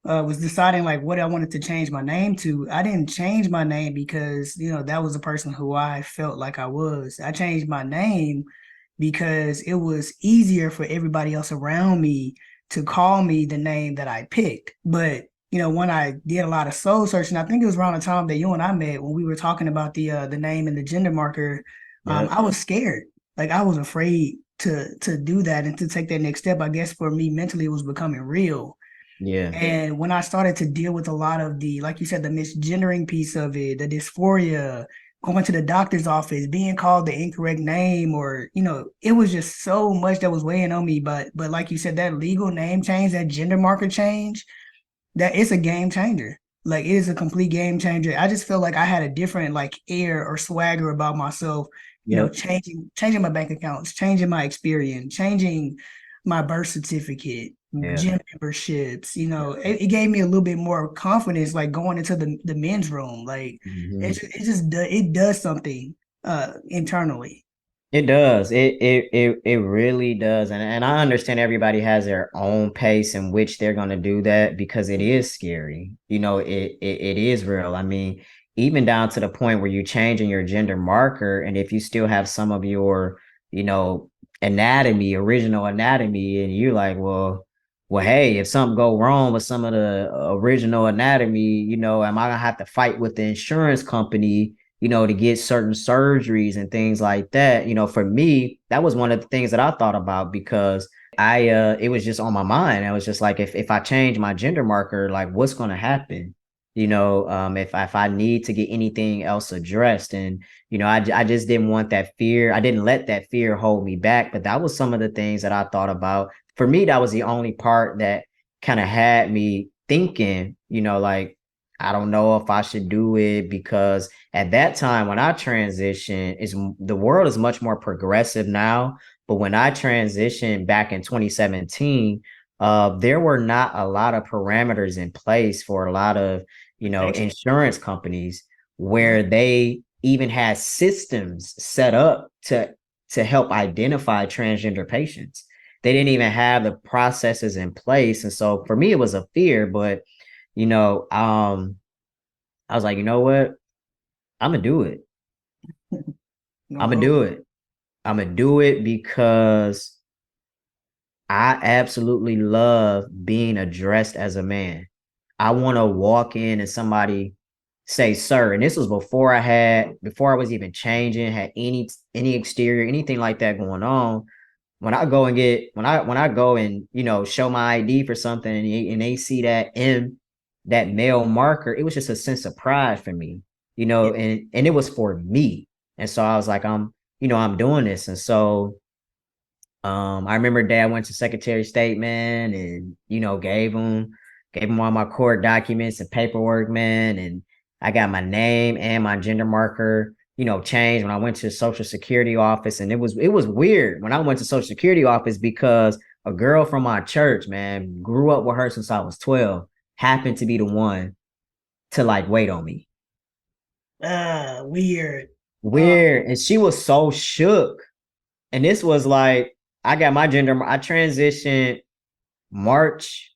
was deciding like what I wanted to change my name to, I didn't change my name because that was the person who I felt like I was. I changed my name because it was easier for everybody else around me to call me the name that I picked. But when I did a lot of soul searching, I think it was around the time that you and I met when we were talking about the name and the gender marker. Yep. I was scared. Like I was afraid to do that and to take that next step. I guess for me mentally, it was becoming real. Yeah. And when I started to deal with a lot of the, like you said, the misgendering piece of it, the dysphoria, going to the doctor's office, being called the incorrect name, or it was just so much that was weighing on me. But like you said, that legal name change, that gender marker change, that it's a game changer. Like it is a complete game changer. I just feel like I had a different like air or swagger about myself, Yep. changing my bank accounts, changing my experience, changing my birth certificate, Yeah. gym memberships. It gave me a little bit more confidence, like going into the men's room. Like Hmm. it does something internally. It does. It really does. And I understand everybody has their own pace in which they're gonna do that, because it is scary. It is real. I mean, even down to the point where you're changing your gender marker, and if you still have some of your, you know, anatomy, original anatomy, and you're like, well, hey, if something go wrong with some of the original anatomy, am I gonna have to fight with the insurance company, to get certain surgeries and things like that? For me, that was one of the things that I thought about, because it was just on my mind. I was just like, if I change my gender marker, like what's going to happen? If I need to get anything else addressed. And I just didn't want that fear. I didn't let that fear hold me back. But that was some of the things that I thought about. For me, that was the only part that kind of had me thinking, like, I don't know if I should do it, because at that time when I transitioned, is the world is much more progressive now. But when I transitioned back in 2017, there were not a lot of parameters in place for a lot of, Protection. insurance companies, Yeah. where they even had systems set up to help identify transgender patients. They didn't even have the processes in place. And so for me, it was a fear. But you know, um, I was like, you know what? I'm gonna do it. No I'm gonna hope. do it. I'm gonna do it because I absolutely love being addressed as a man. I want to walk in and somebody say, "Sir," and this was before I was even changing, had any exterior, anything like that going on. When I go and show my ID for something, and they see that male marker, it was just a sense of pride for me, Yeah. and it was for me. And so I was like, I'm doing this. And so I remember Dad went to Secretary of State, man, and gave him all my court documents and paperwork, man, and I got my name and my gender marker, changed when I went to the Social Security office. And it was weird when I went to Social Security office, because a girl from my church, man, grew up with her since I was 12, happened to be the one to like wait on me. Weird. Uh, Weird. And she was so shook. And this was like, I transitioned March.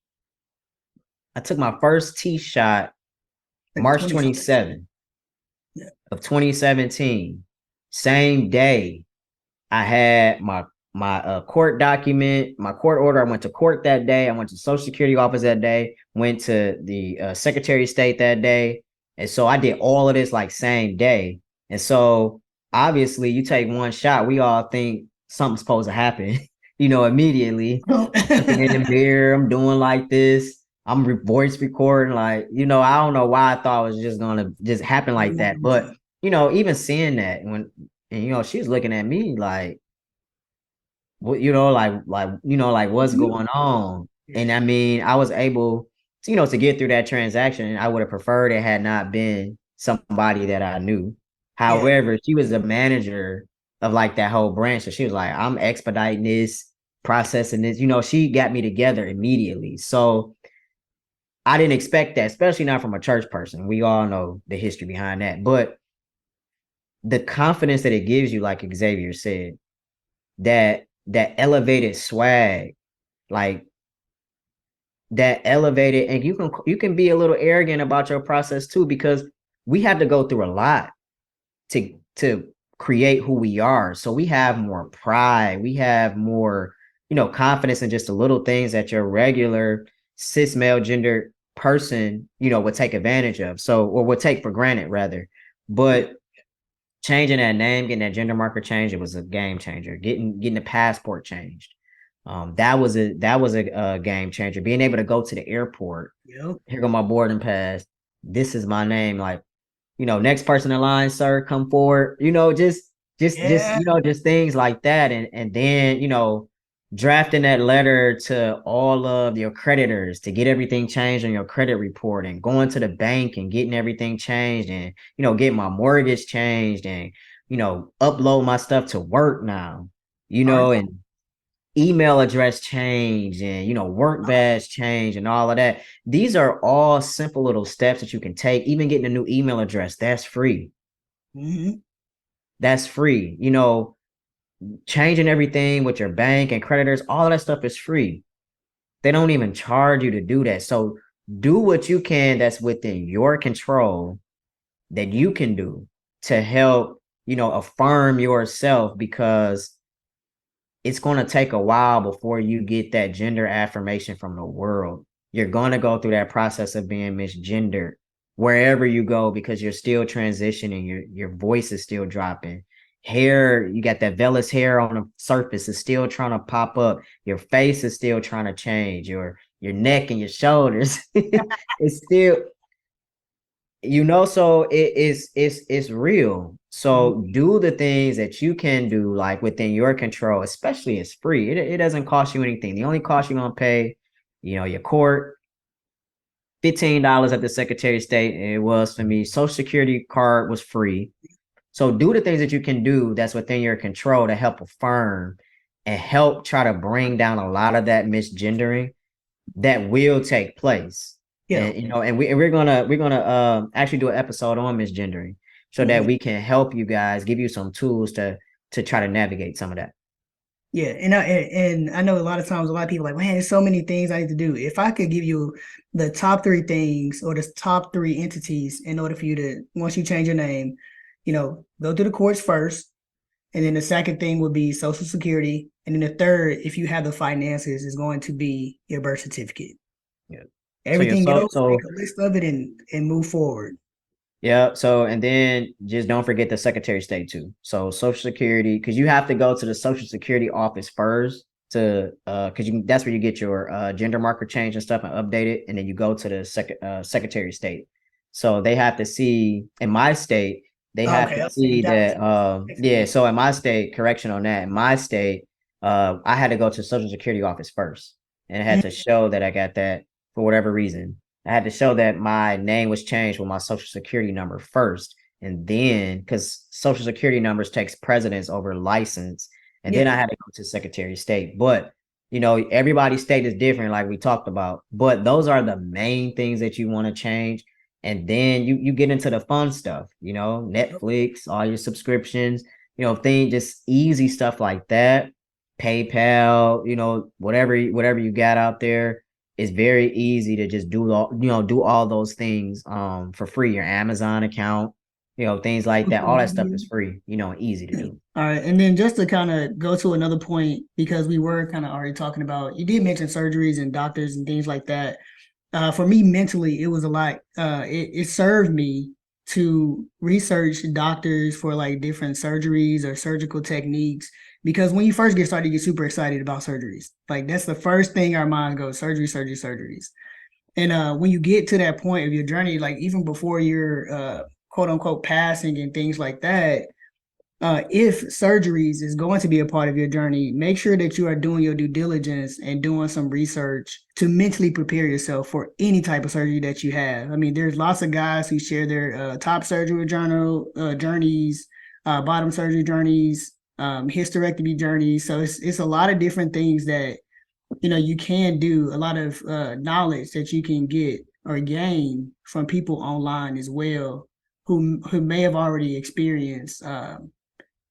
I took my first T shot like March 20 something. 27th Yeah. of 2017. Same day, I had my court document, my court order. I went to court that day. I went to the Social Security office that day. Went to the Secretary of State that day. And so I did all of this like same day. And so obviously you take one shot, we all think something's supposed to happen, immediately. Looking in the mirror, I'm doing like this. I'm voice recording, like, I don't know why I thought it was just gonna just happen like that. But, even seeing that and she was looking at me like, what, like what's going on? And I mean, I was able to, to get through that transaction. I would have preferred it had not been somebody that I knew. Yeah, However, she was the manager of like that whole branch. So she was like, I'm expediting this, processing this. She got me together immediately. So I didn't expect that, especially not from a church person. We all know the history behind that. But the confidence that it gives you, like Xavier said, that elevated swag, like that elevated, and you can be a little arrogant about your process too, because we have to go through a lot to create who we are. So we have more pride, we have more, confidence in just the little things that your regular cis male gender person, would take advantage of. So, or would take for granted rather. But changing that name, getting that gender marker changed, it was a game changer. Getting the passport changed. That was a game changer. Being able to go to the airport, yep, here go my boarding pass. This is my name. Like, next person in line, sir, come forward. Just yeah. just things like that, and then drafting that letter to all of your creditors to get everything changed on your credit report, and going to the bank and getting everything changed, and getting my mortgage changed, and upload my stuff to work now, Art, and email address change, and work badge change, and all of that. These are all simple little steps that you can take. Even getting a new email address, that's free. mm-hmm. That's free. Changing everything with your bank and creditors, all of that stuff is free. They don't even charge you to do that. So do what you can that's within your control, that you can do to help, affirm yourself, because it's going to take a while before you get that gender affirmation from the world. You're going to go through that process of being misgendered wherever you go, because you're still transitioning. Your voice is still dropping. Hair, you got that vellus hair on the surface is still trying to pop up. Your face is still trying to change. Your neck and your shoulders. It's still, so it's real. So do the things that you can do, like within your control, especially it's free. It doesn't cost you anything. The only cost you're gonna pay, your court, $15 at the Secretary of State. It was for me. Social Security card was free. So do the things that you can do that's within your control to help affirm and help try to bring down a lot of that misgendering that will take place. Yeah. And we're gonna actually do an episode on misgendering, so that Mhm. we can help you guys, give you some tools to try to navigate some of that. Yeah, and I know a lot of times a lot of people are like, man, there's so many things I need to do. If I could give you the top three things or the top three entities in order for you to, once you change your name, go to the courts first, and then the second thing would be Social Security, and then the third, if you have the finances, is going to be your birth certificate. Yeah. So you're Everything so else, make so a list of it and move forward. Yeah. So, and then just don't forget the Secretary of State too. So Social Security, because you have to go to the Social Security office first to because that's where you get your gender marker change and stuff and update it, and then you go to the Secretary of State. So they have to see, in my state, they have Okay, to I'll say see that that yeah. was So in my state, correction on that, in my state, I had to go to Social Security office first, and it had to show that I got that for whatever reason. I had to show that my name was changed with my social security number first. And then, because social security numbers takes precedence over license. And then I yeah. had to go to Secretary of State. But, everybody's state is different, like we talked about. But those are the main things that you want to change. And then you get into the fun stuff, Netflix, all your subscriptions, thing, just easy stuff like that. PayPal, whatever you got out there, it's very easy to just do all those things for free. Your Amazon account, things like that. All that stuff is free, easy to do. All right, and then just to kind of go to another point, because we were kind of already talking about, you did mention surgeries and doctors and things like that. For me, mentally, it was a lot. It served me to research doctors for like different surgeries or surgical techniques because when you first get started, you get super excited about surgeries. Like that's the first thing our mind goes, surgery, surgery, surgeries. And when you get to that point of your journey, like even before you're quote unquote passing and things like that, if surgeries is going to be a part of your journey, make sure that you are doing your due diligence and doing some research to mentally prepare yourself for any type of surgery that you have. I mean, there's lots of guys who share their top surgery journeys, bottom surgery journeys, hysterectomy journeys. So it's a lot of different things that you can do. A lot of knowledge that you can get or gain from people online as well who may have already experienced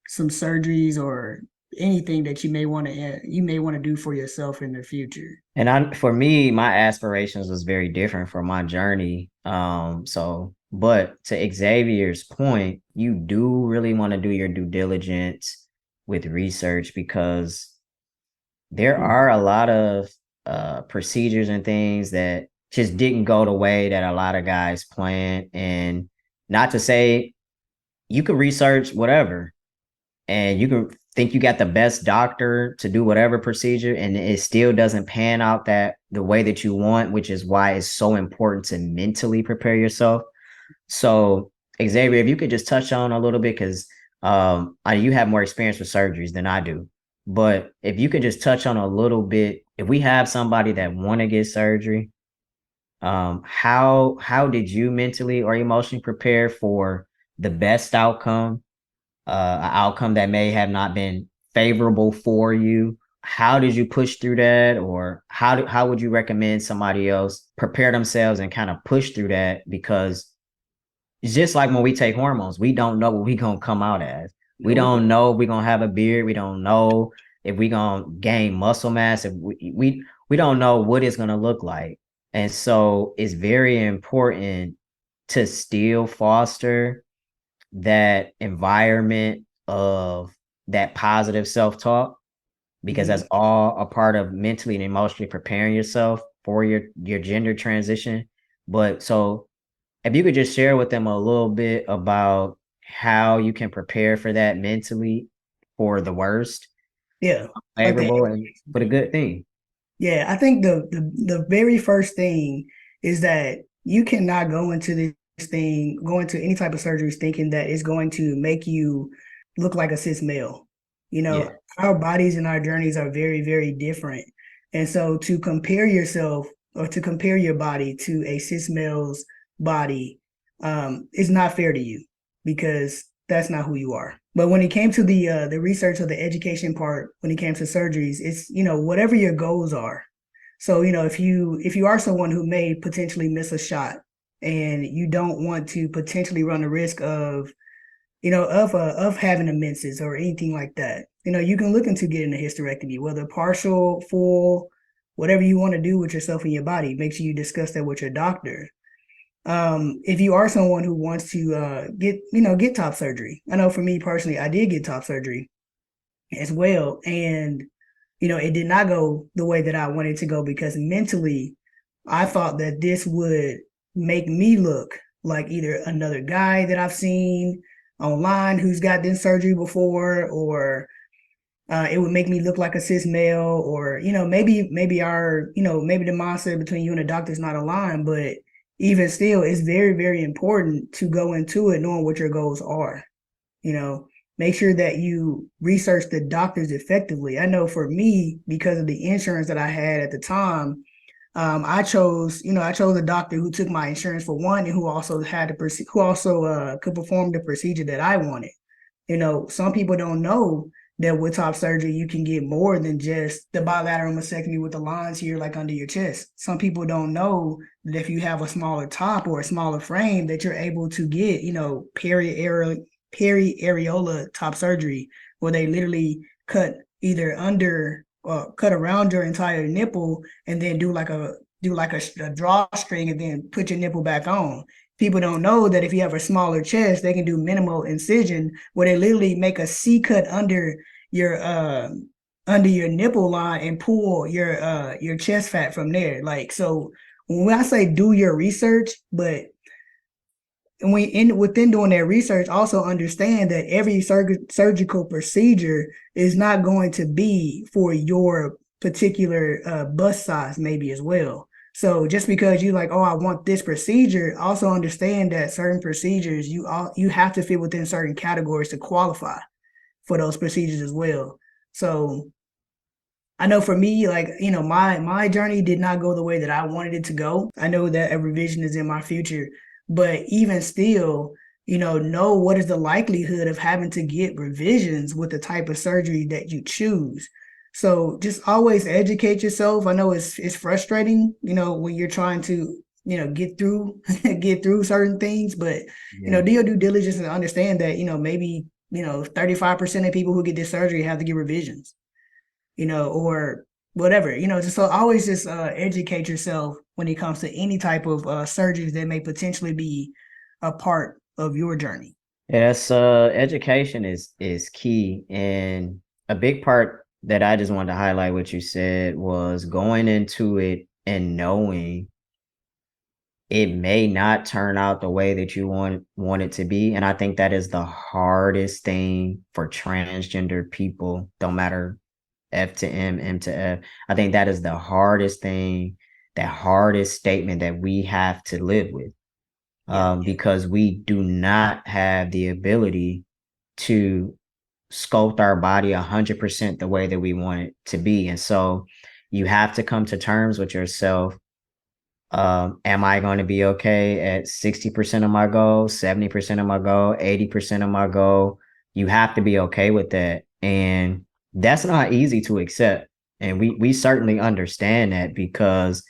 some surgeries or anything that you may want to do for yourself in the future. And for me, my aspirations was very different from my journey. But to Xavier's point, you do really want to do your due diligence with research because there are a lot of procedures and things that just didn't go the way that a lot of guys planned. And not to say you could research whatever and you can think you got the best doctor to do whatever procedure and it still doesn't pan out that the way that you want, which is why it's so important to mentally prepare yourself. So Xavier, if you could just touch on a little bit, because you have more experience with surgeries than I do, but if you could just touch on a little bit, if we have somebody that want to get surgery, how did you mentally or emotionally prepare for the best outcome, an outcome that may have not been favorable for you? How did you push through that, or how would you recommend somebody else prepare themselves and kind of push through that? Because it's just like when we take hormones, we don't know what we're gonna come out as. We Nope. don't know if we're gonna have a beard. We don't know if we're gonna gain muscle mass. If we don't know what it's gonna look like. And so it's very important to still foster that environment of that positive self-talk, because Mhm. that's all a part of mentally and emotionally preparing yourself for your gender transition. But so if you could just share with them a little bit about how you can prepare for that mentally, for the worst, Yeah, like the favorable, and for the good thing. yeah. I think the very first thing is that you cannot go into any type of surgeries thinking that it's going to make you look like a cis male. Yeah. Our bodies and our journeys are very, very different. And so to compare yourself or to compare your body to a cis male's body is not fair to you because that's not who you are. But when it came to the research or the education part, when it came to surgeries, it's whatever your goals are. So if you are someone who may potentially miss a shot and you don't want to potentially run the risk of of having a menses or anything like that, you can look into getting a hysterectomy, whether partial, full, whatever you want to do with yourself and your body. Make sure you discuss that with your doctor. If you are someone who wants to get top surgery, I know for me personally, I did get top surgery as well, and it did not go the way that I wanted to go because mentally, I thought that this would make me look like either another guy that I've seen online who's got this surgery before, or it would make me look like a cis male, or maybe the mindset between you and the doctor is not aligned. But even still, it's very, very important to go into it knowing what your goals are. you know Make sure that you research the doctors effectively. I know for me, because of the insurance that I had at the time, I chose a doctor who took my insurance for one, and who also could perform the procedure that I wanted. Some people don't know that with top surgery you can get more than just the bilateral mastectomy with the lines here, like under your chest. Some people don't know that if you have a smaller top or a smaller frame, that you're able to get peri-areola top surgery, where they literally cut either under or cut around your entire nipple and then do like a drawstring and then put your nipple back on. People don't know that if you have a smaller chest, they can do minimal incision where they literally make a C cut your under your nipple line and pull your chest fat from there. Like, so when I say do your research, but and we in within doing that research, also understand that every surgical procedure is not going to be for your particular bust size, maybe as well. So just because you like, oh, I want this procedure, also understand that certain procedures you have to fit within certain categories to qualify for those procedures as well. So I know for me, like, my journey did not go the way that I wanted it to go. I know that a revision is in my future, but even still, know what is the likelihood of having to get revisions with the type of surgery that you choose. So just always educate yourself. I know it's frustrating, when you're trying to, get through get through certain things, but Yeah. do your due diligence and understand that, maybe, 35% of people who get this surgery have to get revisions, or whatever, just so always just educate yourself when it comes to any type of surgeries that may potentially be a part of your journey. Yes, education is key, and a big part that I just wanted to highlight what you said was going into it and knowing it may not turn out the way that you want it to be. And I think that is the hardest thing for transgender people, don't matter F to M, M to F. I think that is the hardest thing, that hardest statement that we have to live with. Yeah. Because we do not have the ability to sculpt our body 100% the way that we want it to be. And so you have to come to terms with yourself. Am I going to be okay at 60% of my goal, 70% of my goal, 80% of my goal? You have to be okay with that. And that's not easy to accept. And we certainly understand that because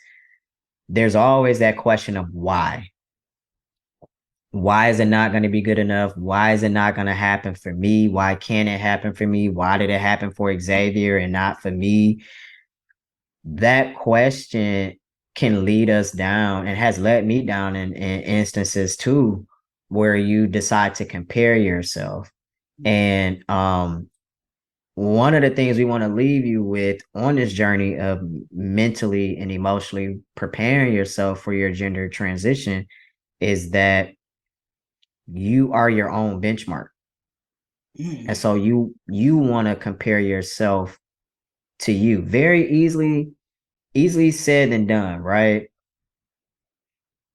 there's always that question of why. Why is it not going to be good enough? Why is it not going to happen for me? Why can't it happen for me? Why did it happen for Xavier and not for me? That question can lead us down and has led me down in instances too, where you decide to compare yourself. And one of the things we want to leave you with on this journey of mentally and emotionally preparing yourself for your gender transition is that you are your own benchmark. And Mm. so you want to compare yourself to you. Very easily said than done, right?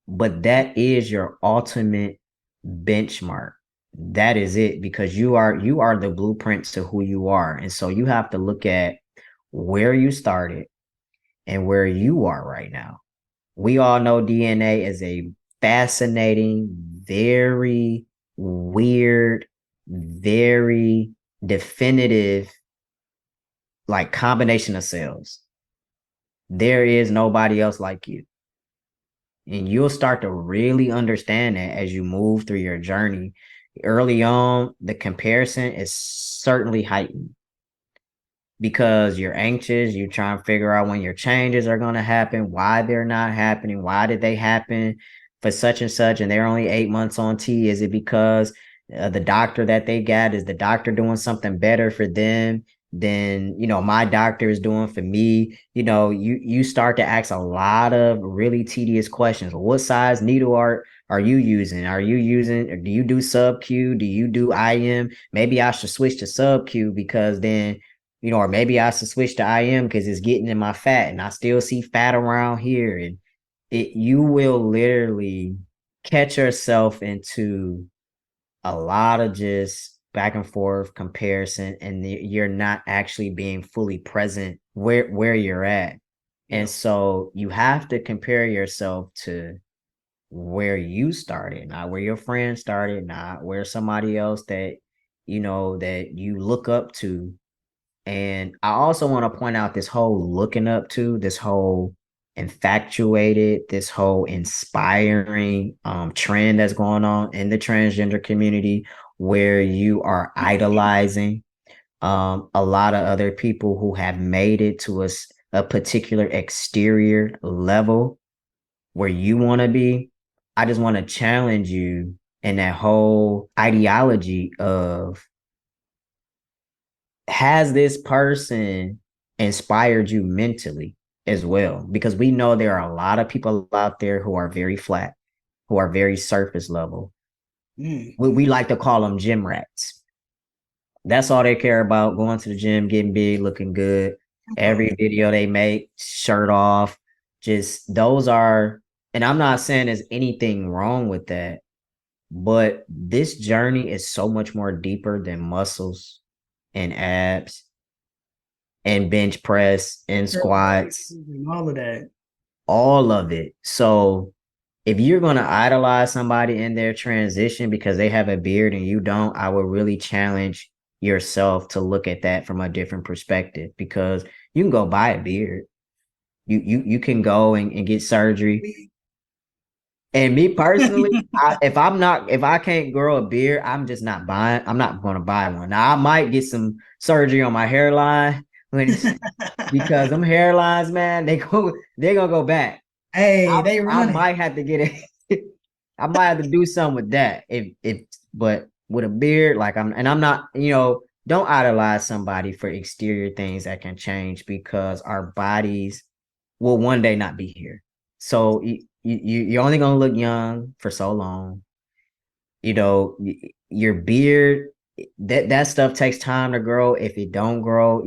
But that is your ultimate benchmark. That is it because you are the blueprint to who you are. And so you have to look at where you started and where you are right now. We all know DNA is a fascinating, very weird, very definitive like combination of cells. There is nobody else like you. And you'll start to really understand that as you move through your journey. Early on, the comparison is certainly heightened because you're anxious, you're trying to figure out when your changes are going to happen, why they're not happening, why did they happen for such and such, and they're only 8 months on T. Is it because the doctor that they got, is the doctor doing something better for them than my doctor is doing for me? You start to ask a lot of really tedious questions. What size needle are you using? Are you using, or do you do sub Q? Do you do IM? Maybe I should switch to sub Q because then or maybe I should switch to IM because it's getting in my fat and I still see fat around here. And you will literally catch yourself into a lot of just back and forth comparison, and you're not actually being fully present where you're at. And Yep. so you have to compare yourself to where you started, not where your friend started, not where somebody else that that you look up to. And I also want to point out this whole looking up to, this whole infatuated, this whole inspiring trend that's going on in the transgender community where you are idolizing a lot of other people who have made it to a particular exterior level where you want to be. I just want to challenge you in that whole ideology of, has this person inspired you mentally as well? Because we know there are a lot of people out there who are very flat, who are very surface level. Mm, We like to call them gym rats. That's all they care about, going to the gym, getting big, looking good. okay. Every video they make, shirt off, just those are, and I'm not saying there's anything wrong with that, but this journey is so much more deeper than muscles and abs and bench press and squats, And all of that. all of it. So if you're going to idolize somebody in their transition because they have a beard and you don't, I would really challenge yourself to look at that from a different perspective, because you can go buy a beard. You can go and get surgery. And me personally, if I can't grow a beard, I'm not gonna buy one. Now I might get some surgery on my hairline when it's because them hairlines, man, they're gonna go back. Hey, they I running. might have to get it. I might have to do something with that. But with a beard, like I'm not, don't idolize somebody for exterior things that can change, because our bodies will one day not be here. So you're only gonna look young for so long. Your beard, that stuff takes time to grow. If it don't grow,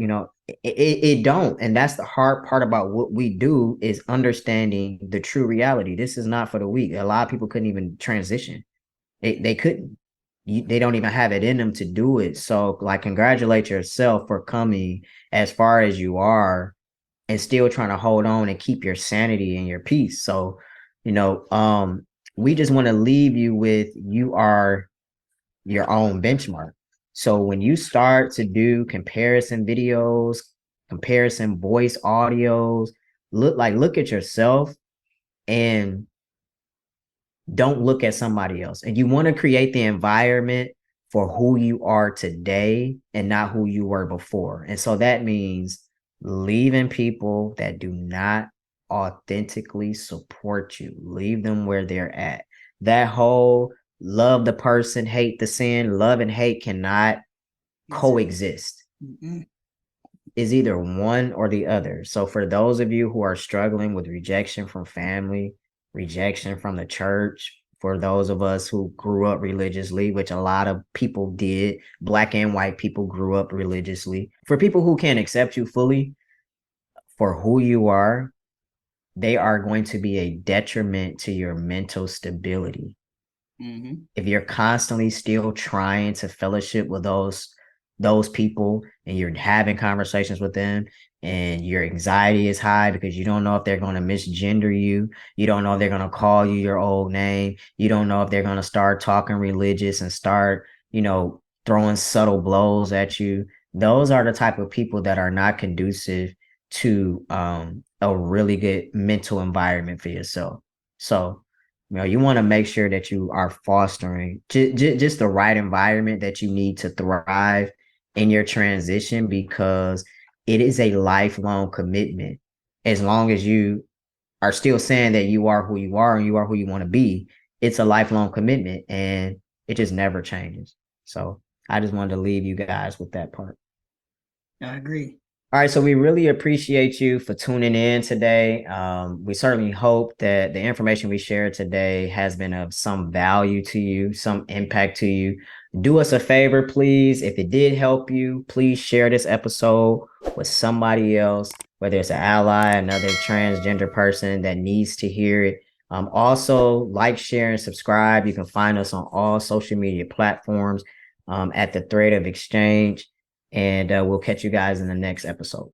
it don't. And that's the hard part about what we do, is understanding the true reality. This is not for the weak. A lot of people couldn't even transition. They couldn't. They don't even have it in them to do it. So, like, congratulate yourself for coming as far as you are and still trying to hold on and keep your sanity and your peace. So, you know, um, we just want to leave you with, you are your own benchmark. So when you start to do comparison videos, comparison voice audios, look at yourself and don't look at somebody else. And you want to create the environment for who you are today and not who you were before. And so that means leaving people that do not authentically support you. Leave them where they're at. That whole love the person, hate the sin, love and hate cannot coexist. Mm-mm. Is either one or the other. So for those of you who are struggling with rejection from family, rejection from the church, for those of us who grew up religiously, which a lot of people did, black and white people grew up religiously. For people who can't accept you fully for who you are, they are going to be a detriment to your mental stability. Mm-hmm. If you're constantly still trying to fellowship with those people, and you're having conversations with them, and your anxiety is high because you don't know if they're going to misgender you don't know if they're going to call you your old name, you don't know if they're going to start talking religious and start, throwing subtle blows at you. Those are the type of people that are not conducive to a really good mental environment for yourself. So you want to make sure that you are fostering just the right environment that you need to thrive in your transition, because it is a lifelong commitment. As long as you are still saying that you are who you are and you are who you want to be, it's a lifelong commitment and it just never changes. So I just wanted to leave you guys with that part. I agree. All right, so we really appreciate you for tuning in today. We certainly hope that the information we shared today has been of some value to you, some impact to you. Do us a favor, please. If it did help you, please share this episode with somebody else, whether it's an ally, another transgender person that needs to hear it. Also, like, share, and subscribe. You can find us on all social media platforms at the Thread of Exchange. And we'll catch you guys in the next episode.